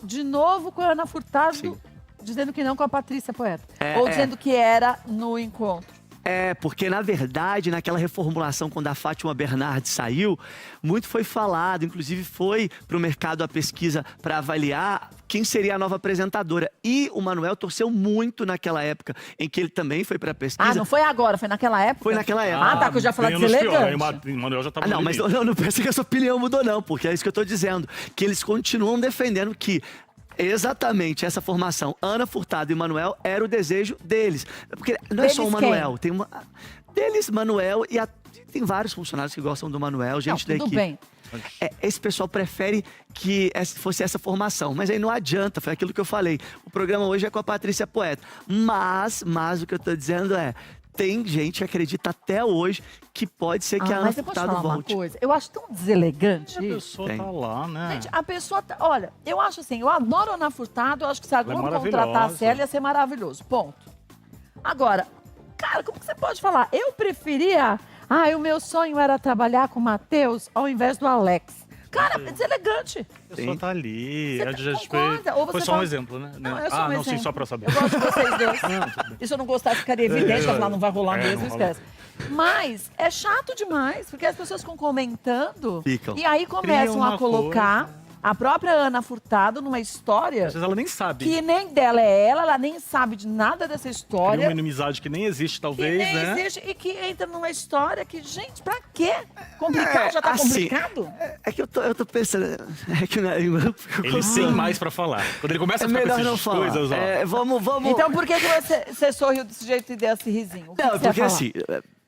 [SPEAKER 1] de novo com a Ana Furtado, sim, dizendo que não com a Patrícia Poeta. Ou dizendo que era no Encontro.
[SPEAKER 3] Porque na verdade, naquela reformulação, quando a Fátima Bernardes saiu, muito foi falado, inclusive foi para o mercado a pesquisa para avaliar quem seria a nova apresentadora. E o Manuel torceu muito naquela época, em que ele também foi para a pesquisa.
[SPEAKER 1] Não foi agora, foi naquela época?
[SPEAKER 3] Foi naquela época.
[SPEAKER 1] Tá, que eu já falei deselegante.
[SPEAKER 2] O Manuel já estava
[SPEAKER 3] não, mas não pensa que a sua opinião mudou não, porque é isso que eu estou dizendo, que eles continuam defendendo que exatamente essa formação, Ana Furtado e Manuel, era o desejo deles. Porque não é só o Manuel, tem deles, Manuel, tem vários funcionários que gostam do Manuel, gente da
[SPEAKER 1] tudo
[SPEAKER 3] equipe.
[SPEAKER 1] bem.
[SPEAKER 3] Esse pessoal prefere que fosse essa formação, mas aí não adianta, foi aquilo que eu falei. O programa hoje é com a Patrícia Poeta, mas o que eu tô dizendo tem gente que acredita até hoje que pode ser que a Ana
[SPEAKER 1] Mas eu posso
[SPEAKER 3] Furtado
[SPEAKER 1] falar
[SPEAKER 3] volte.
[SPEAKER 1] uma coisa? Eu acho tão deselegante.
[SPEAKER 2] A pessoa tá lá, né?
[SPEAKER 1] Gente, a pessoa tá... Olha, eu acho assim, eu adoro a Ana Furtado, eu acho que se a
[SPEAKER 2] Ela é
[SPEAKER 1] Globo
[SPEAKER 2] maravilhosa.
[SPEAKER 1] contratasse ela, ia ser maravilhoso. Ponto. Agora, cara, como que você pode falar? Eu preferia... o meu sonho era trabalhar com o Matheus ao invés do Alex. Cara, é deselegante.
[SPEAKER 2] A pessoa tá ali.
[SPEAKER 1] Você concorda? Ou você
[SPEAKER 2] Foi só
[SPEAKER 1] fala-
[SPEAKER 2] um exemplo, né?
[SPEAKER 1] Não, eu sou um
[SPEAKER 2] sim,
[SPEAKER 1] exemplo.
[SPEAKER 2] só pra saber.
[SPEAKER 1] Eu gosto de vocês dois. E se eu não gostar, ficaria evidente, mas lá não vai rolar mesmo,
[SPEAKER 2] não rola.
[SPEAKER 1] esquece. Mas é chato demais, porque as pessoas ficam comentando
[SPEAKER 3] Ficam.
[SPEAKER 1] e aí começam
[SPEAKER 2] Cria uma
[SPEAKER 1] a colocar a própria Ana Furtado numa história
[SPEAKER 2] Às vezes ela nem sabe.
[SPEAKER 1] que nem dela é ela nem sabe de nada dessa
[SPEAKER 2] Cria
[SPEAKER 1] história.
[SPEAKER 2] uma inimizade que nem existe,
[SPEAKER 1] Que
[SPEAKER 2] talvez,
[SPEAKER 1] nem
[SPEAKER 2] né?
[SPEAKER 1] existe e que entra numa história que, gente, pra quê? Complicado, já tá
[SPEAKER 3] assim,
[SPEAKER 1] complicado?
[SPEAKER 3] É que eu tô pensando. É que
[SPEAKER 2] Ele tem mais pra falar. Quando ele começa a ficar com
[SPEAKER 3] melhor não
[SPEAKER 2] essas
[SPEAKER 3] falar.
[SPEAKER 2] coisas, ó.
[SPEAKER 3] Vamos.
[SPEAKER 1] Então por que você sorriu desse jeito e deu esse risinho? O que
[SPEAKER 3] Não,
[SPEAKER 1] que você ia
[SPEAKER 3] porque
[SPEAKER 1] falar?
[SPEAKER 3] assim,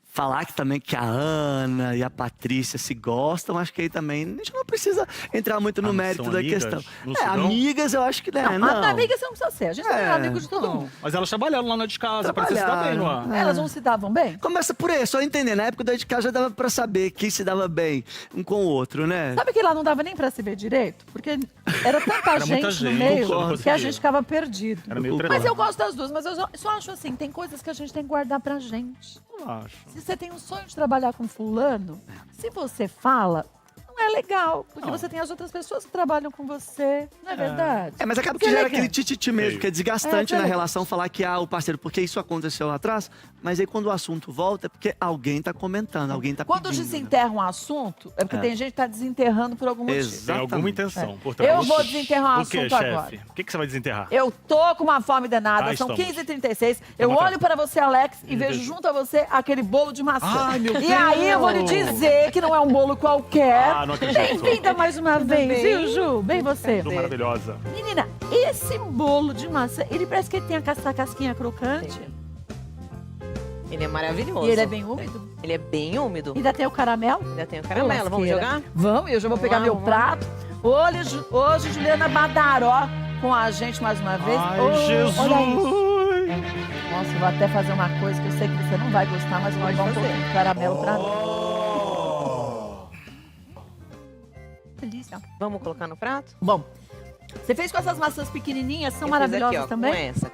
[SPEAKER 3] falar que também que a Ana e a Patrícia se gostam, acho que aí também a gente não precisa entrar muito no mérito
[SPEAKER 2] são
[SPEAKER 3] da
[SPEAKER 2] amigas?
[SPEAKER 3] questão.
[SPEAKER 2] Não se dão?
[SPEAKER 3] Amigas, eu acho que
[SPEAKER 1] Não,
[SPEAKER 3] não.
[SPEAKER 1] amigas não precisa ser. A gente é amigo de todo mundo.
[SPEAKER 2] Mas elas trabalharam lá na de casa, parece que se dá bem, não é?
[SPEAKER 1] Elas não se davam bem?
[SPEAKER 3] Começa por aí, só entender. Na época da de casa já dava pra saber quem se dava bem um com o outro, né?
[SPEAKER 1] Sabe que lá não dava nem pra se ver direito? Porque era tanta
[SPEAKER 2] Era muita
[SPEAKER 1] gente no
[SPEAKER 2] gente,
[SPEAKER 1] meio
[SPEAKER 2] não
[SPEAKER 1] que a
[SPEAKER 2] conseguia.
[SPEAKER 1] gente ficava perdido.
[SPEAKER 2] Era meio
[SPEAKER 1] Mas
[SPEAKER 2] tretado.
[SPEAKER 1] eu gosto das duas, mas eu só acho assim, tem coisas que a gente tem que guardar pra gente.
[SPEAKER 2] Eu acho.
[SPEAKER 1] Se você tem um sonho de trabalhar com fulano, se você fala, não é legal. Porque você tem as outras pessoas que trabalham com você. Não é verdade?
[SPEAKER 3] Mas acaba
[SPEAKER 1] Porque
[SPEAKER 3] que gera
[SPEAKER 1] elegante.
[SPEAKER 3] aquele tititi mesmo, que é desgastante
[SPEAKER 1] É,
[SPEAKER 3] na
[SPEAKER 1] elegante.
[SPEAKER 3] relação falar que o parceiro, porque isso aconteceu lá atrás, mas aí quando o assunto volta é porque alguém tá comentando, alguém tá
[SPEAKER 1] Quando
[SPEAKER 3] pedindo.
[SPEAKER 1] desenterra um assunto, é porque tem gente que tá desenterrando por algum motivo.
[SPEAKER 2] Tem alguma intenção por
[SPEAKER 1] Eu
[SPEAKER 2] trás.
[SPEAKER 1] vou desenterrar um
[SPEAKER 2] O que,
[SPEAKER 1] assunto
[SPEAKER 2] chefe?
[SPEAKER 1] agora.
[SPEAKER 2] O que você vai desenterrar?
[SPEAKER 1] Eu tô com uma fome danada, são
[SPEAKER 2] estamos.
[SPEAKER 1] 15h36. Eu
[SPEAKER 2] Vamos
[SPEAKER 1] olho para você, Alex, e
[SPEAKER 2] Meu
[SPEAKER 1] vejo
[SPEAKER 2] Deus.
[SPEAKER 1] junto a você aquele bolo de maçã.
[SPEAKER 2] Ai, meu
[SPEAKER 1] E aí eu vou lhe
[SPEAKER 2] Deus.
[SPEAKER 1] dizer que não é um bolo qualquer.
[SPEAKER 2] Ah, não acredito.
[SPEAKER 1] Bem-vinda mais uma vez, viu, Ju? Bem você.
[SPEAKER 2] Tô maravilhosa.
[SPEAKER 1] Menina, esse bolo de maçã, ele parece que tem essa casquinha crocante.
[SPEAKER 15] Ele é maravilhoso.
[SPEAKER 1] E ele é bem úmido.
[SPEAKER 15] Ele é bem úmido.
[SPEAKER 1] Ainda tem o caramelo?
[SPEAKER 15] Ainda tem o caramelo. Vamos
[SPEAKER 1] Lasqueira.
[SPEAKER 15] jogar?
[SPEAKER 1] Vamos, eu já vou pegar
[SPEAKER 15] Vamos lá,
[SPEAKER 1] meu
[SPEAKER 15] vamos
[SPEAKER 1] prato. Hoje, Juliana Badaró com a gente mais uma vez.
[SPEAKER 2] Ai,
[SPEAKER 1] Oh,
[SPEAKER 2] Jesus!
[SPEAKER 1] Olha isso. Nossa, eu vou até fazer uma coisa que eu sei que você não vai gostar, mas eu vou levar um pouquinho de caramelo pra mim. Delícia.
[SPEAKER 15] Vamos colocar no prato?
[SPEAKER 1] Bom, você fez com essas maçãs pequenininhas, são
[SPEAKER 15] Eu fiz
[SPEAKER 1] maravilhosas
[SPEAKER 15] aqui, ó,
[SPEAKER 1] também?
[SPEAKER 15] Com essa.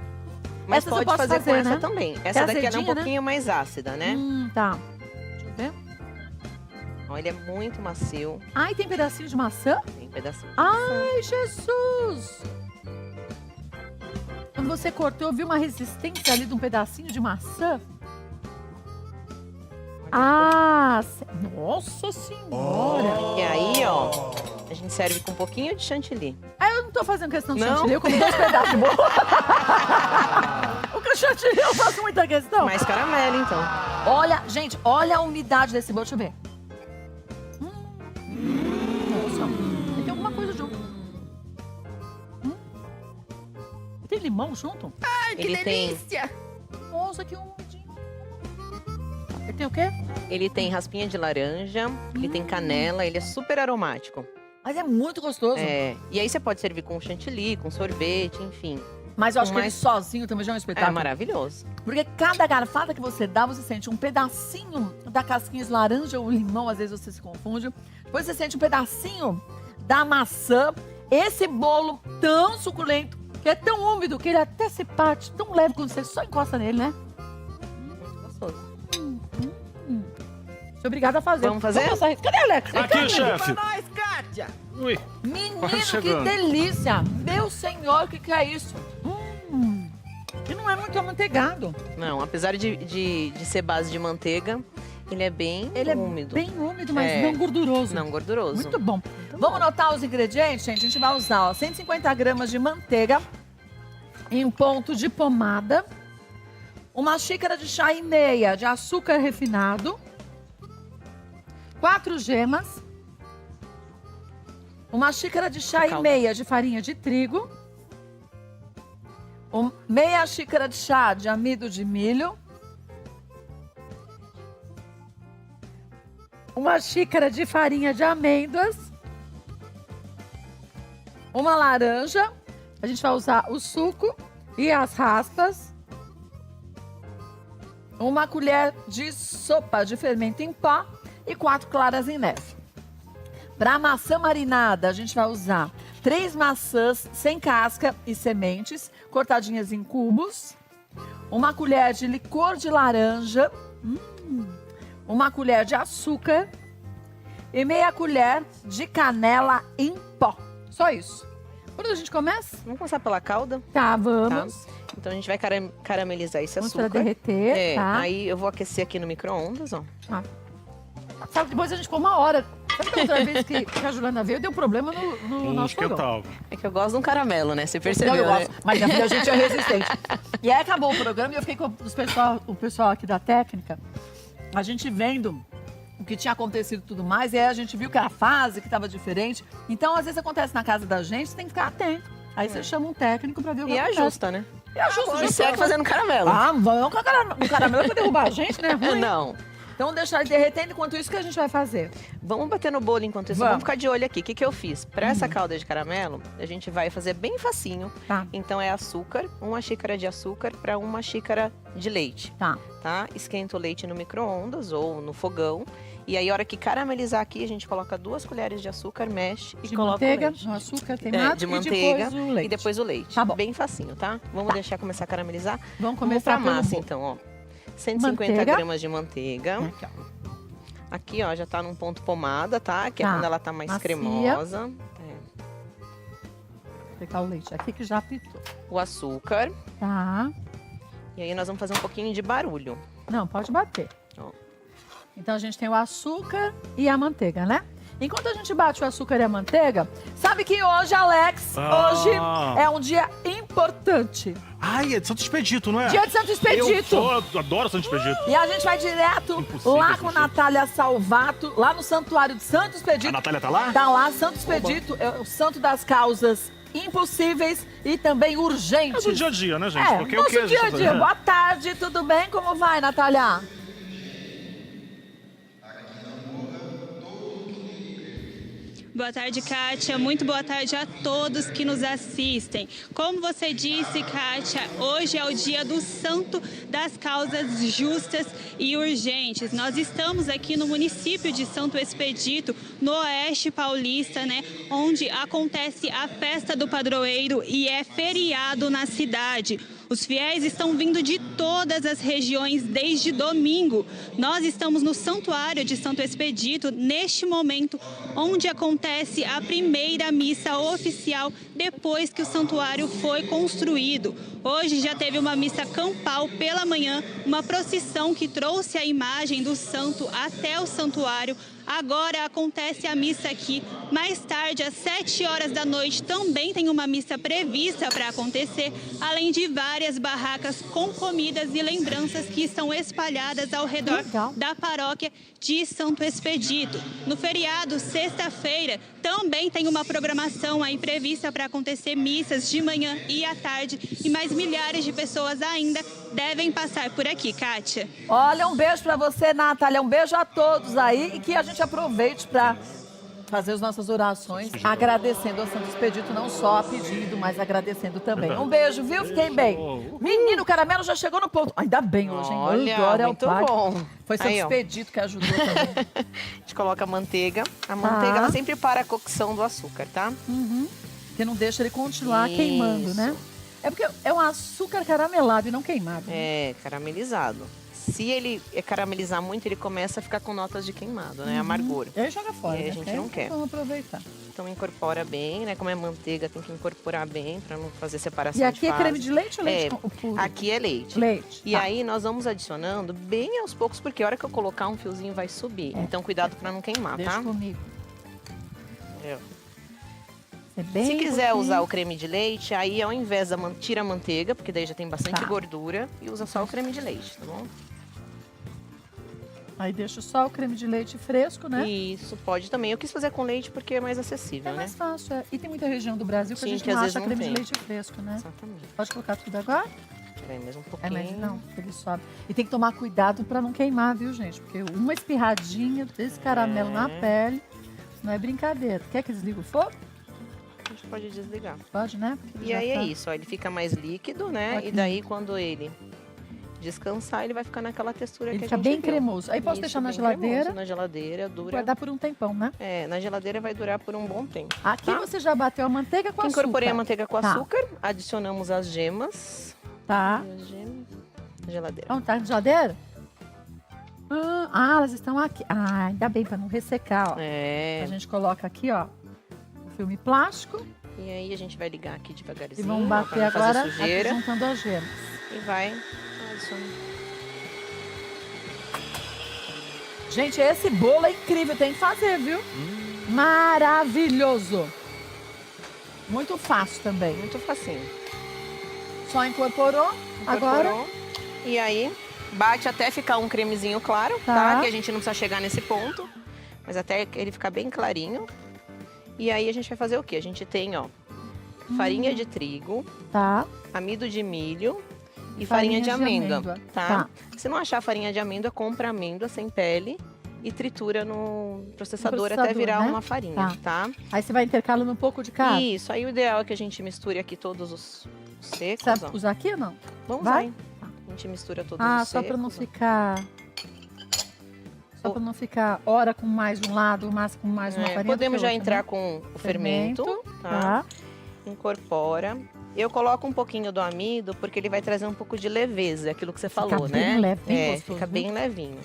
[SPEAKER 15] Mas
[SPEAKER 1] Essas eu
[SPEAKER 15] pode
[SPEAKER 1] posso
[SPEAKER 15] fazer com
[SPEAKER 1] fazer,
[SPEAKER 15] essa
[SPEAKER 1] né?
[SPEAKER 15] também.
[SPEAKER 1] Que
[SPEAKER 15] Essa
[SPEAKER 1] é
[SPEAKER 15] daqui ela é um
[SPEAKER 1] azedinha, né?
[SPEAKER 15] pouquinho mais ácida, né?
[SPEAKER 1] Tá. Deixa eu ver.
[SPEAKER 15] Ó, ele é muito macio.
[SPEAKER 1] Ai, tem pedacinho de maçã?
[SPEAKER 15] Tem pedacinho.
[SPEAKER 1] Ai, Jesus! Quando você cortou, eu vi uma resistência ali de um pedacinho de maçã. Nossa Senhora!
[SPEAKER 15] E aí, ó, a gente serve com um pouquinho de chantilly.
[SPEAKER 1] Eu não tô fazendo questão de
[SPEAKER 15] Não?
[SPEAKER 1] chantilly, eu comi 2 pedaços de bolo. O chantilly eu faço muita questão.
[SPEAKER 15] Mais caramelo, então.
[SPEAKER 1] Olha, gente, olha a umidade desse bolo, deixa eu ver. Nossa, tem alguma coisa junto. Tem limão junto?
[SPEAKER 15] Ai,
[SPEAKER 1] que delícia! Nossa, que umidinho. Ele tem o quê?
[SPEAKER 15] Ele tem raspinha de laranja, ele tem canela, ele é super aromático.
[SPEAKER 1] Mas é muito gostoso.
[SPEAKER 15] É. E aí você pode servir com chantilly, com sorvete, enfim.
[SPEAKER 1] Mas eu acho
[SPEAKER 15] Com
[SPEAKER 1] que ele sozinho também já é um espetáculo.
[SPEAKER 15] É maravilhoso.
[SPEAKER 1] Porque cada garfada que você dá, você sente um pedacinho da casquinha de laranja ou limão, às vezes você se confunde. Depois você sente um pedacinho da maçã. Esse bolo tão suculento, que é tão úmido, que ele até se parte, tão leve quando você só encosta nele, né?
[SPEAKER 15] Gostoso.
[SPEAKER 1] Sou obrigada a fazer.
[SPEAKER 15] Vamos fazer?
[SPEAKER 1] Vamos passar... Cadê, Alex?
[SPEAKER 2] Aqui,
[SPEAKER 1] Cadê?
[SPEAKER 2] chefe.
[SPEAKER 1] nós, Kátia.
[SPEAKER 2] Ui.
[SPEAKER 1] Menino,
[SPEAKER 2] Quase
[SPEAKER 1] que
[SPEAKER 2] chegando.
[SPEAKER 1] delícia. Meu senhor, o que é isso? E não é muito amanteigado.
[SPEAKER 15] Não, apesar de ser base de manteiga, ele é bem úmido.
[SPEAKER 1] Bem úmido, mas
[SPEAKER 15] É.
[SPEAKER 1] não gorduroso.
[SPEAKER 15] Não gorduroso.
[SPEAKER 1] Muito bom. Vamos anotar os ingredientes, gente? A gente vai usar, ó, 150 gramas de manteiga em ponto de pomada, 1 xícara de chá e meia de açúcar refinado, 4 gemas, 1 xícara de chá e meia de farinha de trigo, meia xícara de chá de amido de milho, uma xícara de farinha de amêndoas, uma laranja, a gente vai usar o suco e as raspas, uma colher de sopa de fermento em pó e 4 claras em neve. Para maçã marinada, a gente vai usar 3 maçãs sem casca e sementes, cortadinhas em cubos, uma colher de licor de laranja, uma colher de açúcar e meia colher de canela em pó. Só isso. Quando a gente começa?
[SPEAKER 15] Vamos começar pela calda?
[SPEAKER 1] Tá, vamos.
[SPEAKER 15] Tá. Então a gente vai caramelizar esse açúcar.
[SPEAKER 1] Vamos pra derreter, tá.
[SPEAKER 15] Aí eu vou aquecer aqui no micro-ondas, ó.
[SPEAKER 1] Sabe, depois a gente ficou 1 hora. Sabe que outra vez que a Juliana veio, deu problema no nosso fogão.
[SPEAKER 15] É que eu gosto de um caramelo, né? Você percebeu,
[SPEAKER 1] Não, eu
[SPEAKER 15] né?
[SPEAKER 1] gosto, mas minha filha, a gente é resistente. E aí acabou o programa e eu fiquei com o pessoal aqui da técnica, a gente vendo o que tinha acontecido e tudo mais, e aí a gente viu que a fase que estava diferente. Então, às vezes acontece na casa da gente, você tem que ficar atento. Aí você chama um técnico pra ver o que acontece.
[SPEAKER 15] ajusta, né?
[SPEAKER 1] E ajusta.
[SPEAKER 15] E segue fazendo caramelo.
[SPEAKER 1] Vamos com o caramelo pra derrubar a gente, né? Ruim.
[SPEAKER 15] Não.
[SPEAKER 1] Então, deixar ele derretendo. Enquanto isso, o que a gente vai fazer?
[SPEAKER 15] Vamos bater no bolo enquanto isso. Vamos ficar de olho aqui. O que eu fiz? Para essa calda de caramelo, a gente vai fazer bem facinho.
[SPEAKER 1] Tá.
[SPEAKER 15] Então, é açúcar, 1 xícara de açúcar para 1 xícara de leite.
[SPEAKER 1] Tá.
[SPEAKER 15] Esquenta o leite no micro-ondas ou no fogão. E aí, a hora que caramelizar aqui, a gente coloca 2 colheres de açúcar, mexe e
[SPEAKER 1] De
[SPEAKER 15] coloca
[SPEAKER 1] manteiga,
[SPEAKER 15] o leite.
[SPEAKER 1] no açúcar queimado
[SPEAKER 15] de
[SPEAKER 1] e
[SPEAKER 15] manteiga
[SPEAKER 1] depois o leite.
[SPEAKER 15] e depois o leite.
[SPEAKER 1] Tá bom.
[SPEAKER 15] Bem facinho, tá? Vamos deixar começar a caramelizar.
[SPEAKER 1] Vamos começar
[SPEAKER 15] pra massa,
[SPEAKER 1] pelo
[SPEAKER 15] então, ó. 150
[SPEAKER 1] manteiga.
[SPEAKER 15] gramas de manteiga. Aqui, ó, já tá num ponto pomada, tá? Que é quando ela tá mais
[SPEAKER 1] Macia.
[SPEAKER 15] cremosa.
[SPEAKER 1] Vou pegar o leite aqui que já apitou.
[SPEAKER 15] O açúcar.
[SPEAKER 1] Tá.
[SPEAKER 15] E aí nós vamos fazer um pouquinho de barulho.
[SPEAKER 1] Não, pode bater. Então a gente tem o açúcar e a manteiga, né? Enquanto a gente bate o açúcar e a manteiga, sabe que hoje, Alex, hoje é um dia importante.
[SPEAKER 2] Ai, é de Santo Expedito, não é?
[SPEAKER 1] Dia de Santo Expedito.
[SPEAKER 2] Eu adoro Santo Expedito.
[SPEAKER 1] E a gente vai direto lá com Natália Salvato, lá no Santuário de Santo Expedito.
[SPEAKER 2] A Natália tá lá?
[SPEAKER 1] Tá lá, Santo Expedito, é o santo das causas impossíveis e também urgentes.
[SPEAKER 2] É do dia a dia, né, gente?
[SPEAKER 1] É,
[SPEAKER 2] Porque
[SPEAKER 1] nosso
[SPEAKER 2] o que a gente
[SPEAKER 1] dia a
[SPEAKER 2] tá
[SPEAKER 1] dia.
[SPEAKER 2] fazendo?
[SPEAKER 1] Boa tarde, tudo bem? Como vai, Natália?
[SPEAKER 16] Boa tarde, Kátia. Muito boa tarde a todos que nos assistem. Como você disse, Kátia, hoje é o dia do Santo das Causas Justas e Urgentes. Nós estamos aqui no município de Santo Expedito, no Oeste Paulista, né? Onde acontece a festa do padroeiro e é feriado na cidade. Os fiéis estão vindo de todas as regiões desde domingo. Nós estamos no Santuário de Santo Expedito, neste momento, onde acontece a primeira missa oficial depois que o santuário foi construído. Hoje já teve uma missa campal pela manhã, uma procissão que trouxe a imagem do santo até o santuário. Agora acontece a missa aqui. Mais tarde, às 7 horas da noite, também tem uma missa prevista para acontecer, além de várias barracas com comidas e lembranças que estão espalhadas ao redor da paróquia de Santo Expedito. No feriado, sexta-feira, também tem uma programação aí prevista para acontecer missas de manhã e à tarde, e mais milhares de pessoas ainda devem passar por aqui, Kátia.
[SPEAKER 1] Olha, um beijo pra você, Natália. Um beijo a todos aí e que a gente aproveite pra fazer as nossas orações, agradecendo ao Santo Expedito, não só a pedido, mas agradecendo também. Um beijo, viu? Fiquem bem. Menino, o caramelo já chegou no ponto. Ainda bem hoje, hein?
[SPEAKER 15] Olha,
[SPEAKER 1] Glória ao
[SPEAKER 15] muito
[SPEAKER 1] Pai.
[SPEAKER 15] bom.
[SPEAKER 1] Foi Santo
[SPEAKER 15] Aí, ó.
[SPEAKER 1] Expedito que ajudou também.
[SPEAKER 15] A gente coloca a manteiga. A manteiga, ela sempre para a cocção do açúcar, tá?
[SPEAKER 1] Porque não deixa ele continuar
[SPEAKER 15] Isso.
[SPEAKER 1] queimando, né? É porque é um açúcar caramelado e não queimado. Né?
[SPEAKER 15] É, caramelizado. Se ele caramelizar muito, ele começa a ficar com notas de queimado, né? Amargor.
[SPEAKER 1] E aí joga fora,
[SPEAKER 15] E aí
[SPEAKER 1] né?
[SPEAKER 15] a gente
[SPEAKER 1] Aí
[SPEAKER 15] não quer.
[SPEAKER 1] Vamos aproveitar.
[SPEAKER 15] Então incorpora bem, né? Como é manteiga, tem que incorporar bem para não fazer separação
[SPEAKER 1] E aqui
[SPEAKER 15] de
[SPEAKER 1] é
[SPEAKER 15] fase.
[SPEAKER 1] creme de leite ou leite puro?
[SPEAKER 15] Aqui é leite.
[SPEAKER 1] Leite.
[SPEAKER 15] E aí nós vamos adicionando bem aos poucos, porque a hora que eu colocar um fiozinho vai subir. Então cuidado para não queimar,
[SPEAKER 1] Deixa
[SPEAKER 15] tá?
[SPEAKER 1] comigo.
[SPEAKER 15] É.
[SPEAKER 1] É bem
[SPEAKER 15] Se quiser
[SPEAKER 1] pouquinho.
[SPEAKER 15] usar o creme de leite, aí ao invés da tira a manteiga, porque daí já tem bastante gordura, e usa só o creme de leite, tá bom?
[SPEAKER 1] Aí deixa só o creme de leite fresco, né?
[SPEAKER 15] Isso, pode também. Eu quis fazer com leite porque é mais acessível,
[SPEAKER 1] É
[SPEAKER 15] né?
[SPEAKER 1] mais fácil. É. E tem muita região do Brasil que
[SPEAKER 15] Sim,
[SPEAKER 1] a gente
[SPEAKER 15] que às
[SPEAKER 1] não
[SPEAKER 15] vezes
[SPEAKER 1] acha
[SPEAKER 15] não
[SPEAKER 1] creme
[SPEAKER 15] tem.
[SPEAKER 1] de leite fresco, né?
[SPEAKER 15] Exatamente.
[SPEAKER 1] Pode colocar tudo agora?
[SPEAKER 15] Vai mais um
[SPEAKER 1] É,
[SPEAKER 15] pouquinho.
[SPEAKER 1] mas não, ele sobe. E tem que tomar cuidado pra não queimar, viu, gente? Porque uma espirradinha desse caramelo na pele não é brincadeira. Quer que desligue o fogo?
[SPEAKER 15] A gente pode desligar.
[SPEAKER 1] Pode, né? Porque
[SPEAKER 15] E
[SPEAKER 1] já
[SPEAKER 15] aí é
[SPEAKER 1] tá-
[SPEAKER 15] isso, ó, ele fica mais líquido, né?
[SPEAKER 1] Aqui.
[SPEAKER 15] E daí quando ele descansar, ele vai ficar naquela textura
[SPEAKER 1] Ele
[SPEAKER 15] que a
[SPEAKER 1] fica
[SPEAKER 15] gente
[SPEAKER 1] bem
[SPEAKER 15] viu.
[SPEAKER 1] cremoso. Aí posso
[SPEAKER 15] Isso,
[SPEAKER 1] deixar na
[SPEAKER 15] bem
[SPEAKER 1] geladeira?
[SPEAKER 15] cremoso. Na geladeira dura.
[SPEAKER 1] Guardar por um tempão, né?
[SPEAKER 15] É, na geladeira vai durar por um bom tempo.
[SPEAKER 1] Aqui
[SPEAKER 15] tá?
[SPEAKER 1] você já bateu a manteiga com açúcar.
[SPEAKER 15] Incorporei a manteiga com
[SPEAKER 1] Tá.
[SPEAKER 15] açúcar, adicionamos as gemas.
[SPEAKER 1] Tá.
[SPEAKER 15] E as gemas na geladeira.
[SPEAKER 1] Então, tá na geladeira? Elas estão aqui. Ah, ainda bem, pra não ressecar, ó.
[SPEAKER 15] É.
[SPEAKER 1] A gente coloca aqui, ó, o filme plástico.
[SPEAKER 15] E aí a gente vai ligar aqui devagarzinho.
[SPEAKER 1] E vamos
[SPEAKER 15] ó, pra
[SPEAKER 1] bater
[SPEAKER 15] não fazer
[SPEAKER 1] agora aqui
[SPEAKER 15] sujeira.
[SPEAKER 1] juntando as gemas.
[SPEAKER 15] E vai adicionando.
[SPEAKER 1] Gente, esse bolo é incrível, tem que fazer, viu? Maravilhoso. Muito fácil também.
[SPEAKER 15] Muito facinho.
[SPEAKER 1] Só incorporou. Agora,
[SPEAKER 15] Incorporou. E aí, bate até ficar um cremezinho claro,
[SPEAKER 1] Tá.
[SPEAKER 15] tá? Que a gente não precisa chegar nesse ponto. Mas até ele ficar bem clarinho. E aí a gente vai fazer o quê? A gente tem, ó, farinha de trigo,
[SPEAKER 1] tá.
[SPEAKER 15] amido de milho e farinha de amêndoa, tá?
[SPEAKER 1] Tá.
[SPEAKER 15] Se não achar farinha de amêndoa, compra amêndoa sem pele e tritura no processador, até
[SPEAKER 1] processador,
[SPEAKER 15] virar
[SPEAKER 1] né?
[SPEAKER 15] uma farinha,
[SPEAKER 1] Tá.
[SPEAKER 15] tá?
[SPEAKER 1] Aí você vai intercalando um pouco de cada.
[SPEAKER 15] Isso, aí o ideal é que a gente misture aqui todos os secos,
[SPEAKER 1] Você
[SPEAKER 15] ó.
[SPEAKER 1] vai usar aqui ou não?
[SPEAKER 15] Vamos
[SPEAKER 1] Vai?
[SPEAKER 15] usar, hein? A gente mistura todos
[SPEAKER 1] Ah,
[SPEAKER 15] os
[SPEAKER 1] só
[SPEAKER 15] secos.
[SPEAKER 1] pra não ficar... Só pra não ficar hora com mais de um lado, mais com mais uma farinha.
[SPEAKER 15] Podemos
[SPEAKER 1] do que
[SPEAKER 15] já
[SPEAKER 1] outra,
[SPEAKER 15] entrar
[SPEAKER 1] né?
[SPEAKER 15] com o fermento, tá?
[SPEAKER 1] Tá.
[SPEAKER 15] Incorpora. Eu coloco um pouquinho do amido, porque ele vai trazer um pouco de leveza, aquilo que você falou,
[SPEAKER 1] bem
[SPEAKER 15] né?
[SPEAKER 1] leve, bem gostoso,
[SPEAKER 15] fica
[SPEAKER 1] viu?
[SPEAKER 15] bem levinho.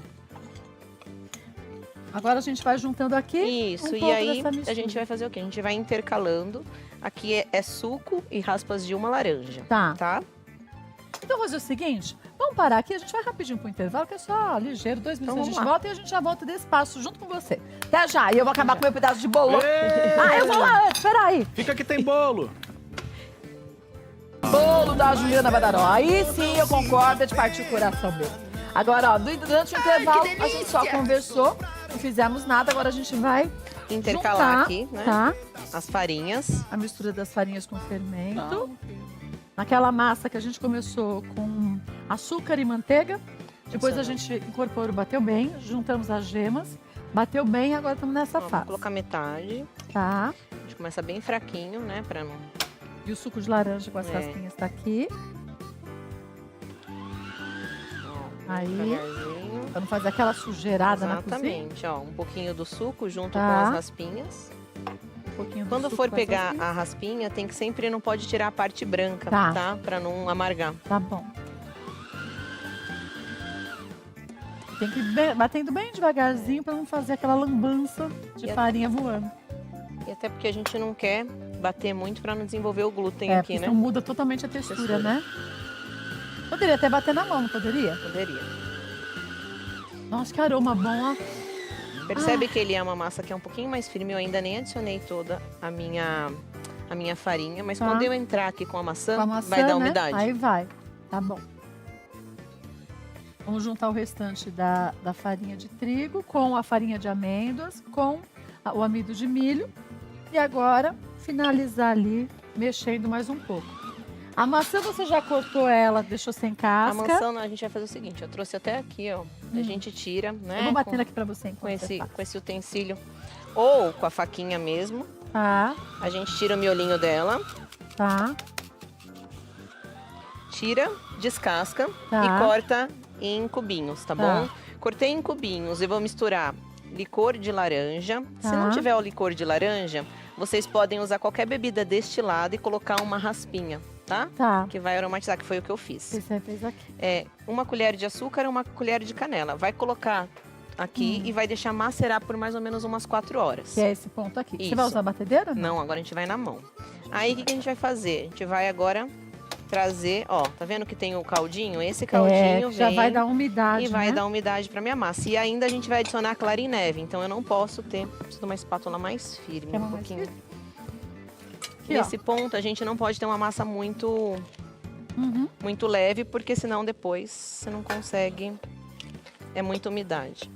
[SPEAKER 1] Agora a gente vai juntando aqui.
[SPEAKER 15] Isso,
[SPEAKER 1] um
[SPEAKER 15] e
[SPEAKER 1] pouco
[SPEAKER 15] aí
[SPEAKER 1] dessa
[SPEAKER 15] a
[SPEAKER 1] mistura.
[SPEAKER 15] gente vai fazer o quê? A gente vai intercalando. Aqui é suco e raspas de uma laranja.
[SPEAKER 1] Tá.
[SPEAKER 15] Tá?
[SPEAKER 1] Então, vou fazer o seguinte, vamos parar aqui, a gente vai rapidinho pro intervalo, que é só ligeiro, 2 minutos
[SPEAKER 15] Então,
[SPEAKER 1] a gente
[SPEAKER 15] vamos lá.
[SPEAKER 1] volta e a gente já volta desse passo junto com você. Até já, e eu vou acabar com meu pedaço de bolo.
[SPEAKER 2] Ei!
[SPEAKER 1] Ah, eu vou lá antes, peraí.
[SPEAKER 2] Fica que tem bolo.
[SPEAKER 1] Bolo da Juliana Badaró. Aí sim eu concordo, é de partir o coração mesmo. Agora, ó, durante o intervalo, a gente só conversou, não fizemos nada, agora a gente vai
[SPEAKER 15] Intercalar
[SPEAKER 1] juntar,
[SPEAKER 15] aqui, né?
[SPEAKER 1] Tá?
[SPEAKER 15] As farinhas.
[SPEAKER 1] A mistura das farinhas com fermento. Naquela massa que a gente começou com açúcar e manteiga. Depois a gente incorporou, bateu bem, juntamos as gemas. Bateu bem, agora estamos nessa
[SPEAKER 15] Vou
[SPEAKER 1] fase.
[SPEAKER 15] colocar metade.
[SPEAKER 1] Tá.
[SPEAKER 15] A gente começa bem fraquinho, né? Pra não...
[SPEAKER 1] E o suco de laranja com as
[SPEAKER 15] É.
[SPEAKER 1] raspinhas tá aqui. Aí,
[SPEAKER 15] devagarzinho.
[SPEAKER 1] pra não fazer aquela sujeirada na cozinha.
[SPEAKER 15] Exatamente, ó. Um pouquinho do suco junto
[SPEAKER 1] Tá.
[SPEAKER 15] com as raspinhas.
[SPEAKER 1] Um pouquinho do
[SPEAKER 15] Quando
[SPEAKER 1] suco
[SPEAKER 15] for
[SPEAKER 1] com as
[SPEAKER 15] pegar
[SPEAKER 1] raspinhas.
[SPEAKER 15] a raspinha, tem que sempre, não pode tirar a parte branca,
[SPEAKER 1] Tá.
[SPEAKER 15] tá? Pra não amargar.
[SPEAKER 1] Tá bom. Tem que ir batendo bem devagarzinho pra não fazer aquela lambança de
[SPEAKER 15] E a-
[SPEAKER 1] farinha voando.
[SPEAKER 15] E até porque a gente não quer bater muito pra não desenvolver o glúten
[SPEAKER 1] É,
[SPEAKER 15] aqui,
[SPEAKER 1] porque
[SPEAKER 15] né?
[SPEAKER 1] senão muda totalmente a textura,
[SPEAKER 15] Textura.
[SPEAKER 1] né? Poderia até bater na mão, não poderia?
[SPEAKER 15] Poderia.
[SPEAKER 1] Nossa, que aroma bom, ó.
[SPEAKER 15] Percebe que ele é uma massa que é um pouquinho mais firme. Eu ainda nem adicionei toda a minha farinha. Mas
[SPEAKER 1] Tá.
[SPEAKER 15] quando eu entrar aqui com a maçã,
[SPEAKER 1] Com a maçã,
[SPEAKER 15] vai dar
[SPEAKER 1] né?
[SPEAKER 15] umidade.
[SPEAKER 1] Aí vai. Tá bom. Vamos juntar o restante da farinha de trigo com a farinha de amêndoas, com o amido de milho. E agora, finalizar ali, mexendo mais um pouco. A maçã você já cortou ela, deixou sem
[SPEAKER 15] A
[SPEAKER 1] casca.
[SPEAKER 15] maçã, a gente vai fazer o seguinte. Eu trouxe até aqui, ó. A gente tira, né?
[SPEAKER 1] Eu vou batendo
[SPEAKER 15] com,
[SPEAKER 1] aqui pra você enquanto
[SPEAKER 15] com esse,
[SPEAKER 1] você faz.
[SPEAKER 15] com esse utensílio. Ou com a faquinha mesmo.
[SPEAKER 1] Tá,
[SPEAKER 15] A gente tira o miolinho dela.
[SPEAKER 1] tá.
[SPEAKER 15] Tira, descasca
[SPEAKER 1] Tá.
[SPEAKER 15] e corta em cubinhos, tá bom? Cortei em cubinhos e vou misturar licor de laranja. Se
[SPEAKER 1] Tá.
[SPEAKER 15] não tiver o licor de laranja, vocês podem usar qualquer bebida destilada e colocar uma raspinha, tá?
[SPEAKER 1] Tá.
[SPEAKER 15] Que vai aromatizar, que foi o que eu fiz.
[SPEAKER 1] Você fez aqui.
[SPEAKER 15] É, uma colher de açúcar e uma colher de canela. Vai colocar aqui e vai deixar macerar por mais ou menos umas 4 horas.
[SPEAKER 1] Que é esse ponto aqui. Você
[SPEAKER 15] Isso.
[SPEAKER 1] vai usar a batedeira?
[SPEAKER 15] Não, agora a gente vai na mão. Aí, o que a gente vai fazer? A gente vai agora trazer, ó, tá vendo que tem o caldinho? Esse caldinho
[SPEAKER 1] já
[SPEAKER 15] vem
[SPEAKER 1] vai dar umidade,
[SPEAKER 15] e vai
[SPEAKER 1] né?
[SPEAKER 15] dar umidade pra minha massa. E ainda a gente vai adicionar clara em neve, então eu não posso ter, preciso de uma espátula mais firme,
[SPEAKER 1] Quer
[SPEAKER 15] um
[SPEAKER 1] uma mais
[SPEAKER 15] pouquinho.
[SPEAKER 1] firme? Aqui, ó.
[SPEAKER 15] Nesse ponto, a gente não pode ter uma massa muito, muito leve, porque senão depois você não consegue, é muita umidade.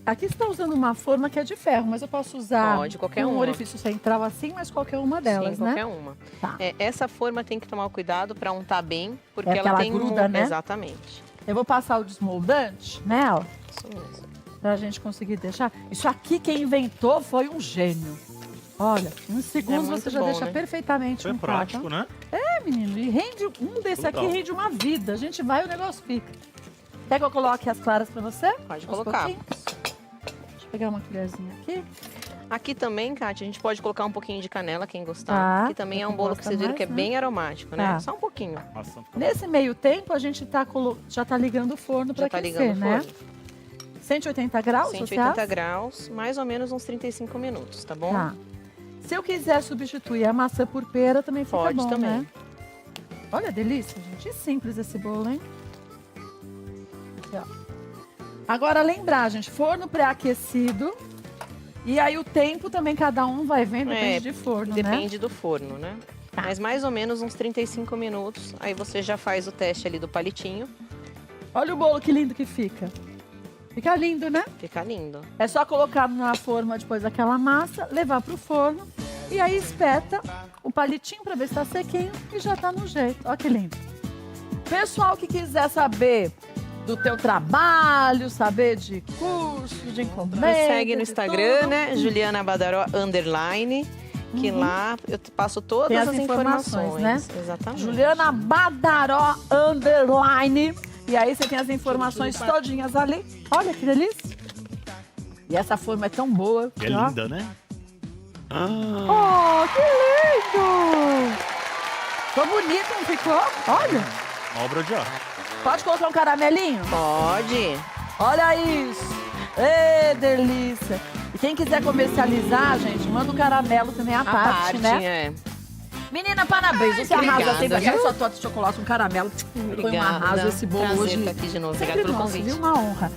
[SPEAKER 1] Aqui você está usando uma forma que é de ferro, mas eu posso usar
[SPEAKER 15] Pode, qualquer
[SPEAKER 1] um
[SPEAKER 15] uma.
[SPEAKER 1] orifício central assim, mas qualquer uma delas,
[SPEAKER 15] Sim,
[SPEAKER 1] né?
[SPEAKER 15] qualquer uma.
[SPEAKER 1] Tá.
[SPEAKER 15] Essa forma tem que tomar cuidado para untar bem, porque
[SPEAKER 1] É
[SPEAKER 15] ela
[SPEAKER 1] aquela
[SPEAKER 15] tem
[SPEAKER 1] gruda, né?
[SPEAKER 15] Exatamente.
[SPEAKER 1] Eu vou passar o desmoldante nela,
[SPEAKER 15] Isso mesmo.
[SPEAKER 1] pra gente conseguir deixar. Isso aqui quem inventou foi um gênio. Olha, em segundos
[SPEAKER 15] muito
[SPEAKER 1] você já
[SPEAKER 15] bom,
[SPEAKER 1] deixa
[SPEAKER 15] né?
[SPEAKER 1] perfeitamente
[SPEAKER 2] É
[SPEAKER 1] um
[SPEAKER 2] prático, né?
[SPEAKER 1] É, menino, e rende um desse aqui,
[SPEAKER 2] Legal.
[SPEAKER 1] rende uma vida. A gente vai e o negócio fica. Quer que eu coloque as claras pra você?
[SPEAKER 15] Pode
[SPEAKER 1] Aos
[SPEAKER 15] colocar.
[SPEAKER 1] pouquinhos? Deixa eu pegar uma colherzinha aqui.
[SPEAKER 15] Aqui também, Kátia, a gente pode colocar um pouquinho de canela, quem gostar.
[SPEAKER 1] Tá,
[SPEAKER 15] Aqui também é
[SPEAKER 1] quem
[SPEAKER 15] um bolo que
[SPEAKER 1] gosta
[SPEAKER 15] vocês viram
[SPEAKER 1] mais,
[SPEAKER 15] que é
[SPEAKER 1] né?
[SPEAKER 15] bem aromático, né?
[SPEAKER 1] Tá.
[SPEAKER 15] Só um pouquinho.
[SPEAKER 1] Nesse meio tempo, a gente já tá ligando o forno pra
[SPEAKER 15] Já tá
[SPEAKER 1] aquecer,
[SPEAKER 15] ligando o
[SPEAKER 1] né?
[SPEAKER 15] forno.
[SPEAKER 1] 180 graus,
[SPEAKER 15] 180
[SPEAKER 1] você acha?
[SPEAKER 15] graus, mais ou menos uns 35 minutos, tá bom?
[SPEAKER 1] Tá. Se eu quiser substituir a maçã por pera, também fica
[SPEAKER 15] Pode
[SPEAKER 1] bom,
[SPEAKER 15] também.
[SPEAKER 1] né? Olha, delícia, gente. E simples esse bolo, hein? Aqui, ó. Agora, lembrar, gente, forno pré-aquecido. E aí o tempo também cada um vai vendo, depende de forno, né?
[SPEAKER 15] Depende do forno, né? Mas mais ou menos uns 35 minutos. Aí você já faz o teste ali do palitinho.
[SPEAKER 1] Olha o bolo que lindo que fica. Fica lindo, né?
[SPEAKER 15] Fica lindo.
[SPEAKER 1] É só colocar na forma depois daquela massa, levar pro forno e aí espeta o palitinho para ver se tá sequinho e já tá no jeito. Olha que lindo. Pessoal que quiser saber do teu trabalho, saber de curso, de encomenda,
[SPEAKER 15] Me segue no
[SPEAKER 1] de
[SPEAKER 15] Instagram,
[SPEAKER 1] tudo.
[SPEAKER 15] né? Juliana Badaró _, que lá eu passo todas
[SPEAKER 1] Tem
[SPEAKER 15] as informações,
[SPEAKER 1] né?
[SPEAKER 15] Exatamente.
[SPEAKER 1] Juliana Badaró _ e aí você tem as informações todinhas ali. Olha que delícia. E essa forma é tão boa.
[SPEAKER 2] É
[SPEAKER 1] ó.
[SPEAKER 2] linda, né?
[SPEAKER 1] Oh, que lindo! Ficou bonito, não ficou? Olha.
[SPEAKER 2] Uma obra de arte.
[SPEAKER 1] Pode colocar um caramelinho?
[SPEAKER 15] Pode.
[SPEAKER 1] Olha isso. Ê, delícia. E quem quiser comercializar, gente, manda o caramelo também à parte, né?
[SPEAKER 15] é.
[SPEAKER 1] Menina, parabéns. Você
[SPEAKER 15] Obrigada,
[SPEAKER 1] arrasa sempre.
[SPEAKER 15] viu?
[SPEAKER 1] Quero sua torta de chocolate, um caramelo. Foi um
[SPEAKER 15] Obrigada.
[SPEAKER 1] arraso esse bolo
[SPEAKER 15] Prazer
[SPEAKER 1] hoje.
[SPEAKER 15] estar aqui de novo.
[SPEAKER 1] Sempre
[SPEAKER 15] Obrigada pelo
[SPEAKER 1] nosso,
[SPEAKER 15] convite.
[SPEAKER 1] viu? Uma honra.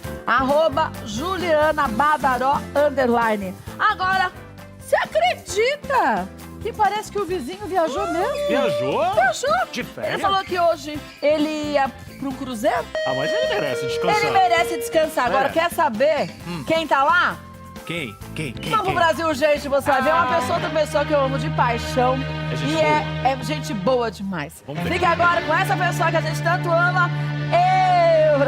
[SPEAKER 1] @Juliana Badaró _. Agora, você acredita que parece que o vizinho viajou mesmo?
[SPEAKER 2] Viajou?
[SPEAKER 1] Viajou.
[SPEAKER 2] De férias?
[SPEAKER 1] Ele falou que hoje ele ia para um cruzeiro.
[SPEAKER 2] Ah, mas ele merece descansar.
[SPEAKER 1] Ele merece descansar. Agora,
[SPEAKER 2] Merece.
[SPEAKER 1] quer saber quem tá lá?
[SPEAKER 2] Quem?
[SPEAKER 1] Vamos pro Brasil, gente. Você vai ver uma outra pessoa que eu amo de paixão.
[SPEAKER 2] É gente
[SPEAKER 1] e é gente boa demais.
[SPEAKER 2] Vamos ver.
[SPEAKER 1] Fique agora com essa pessoa que a gente tanto ama.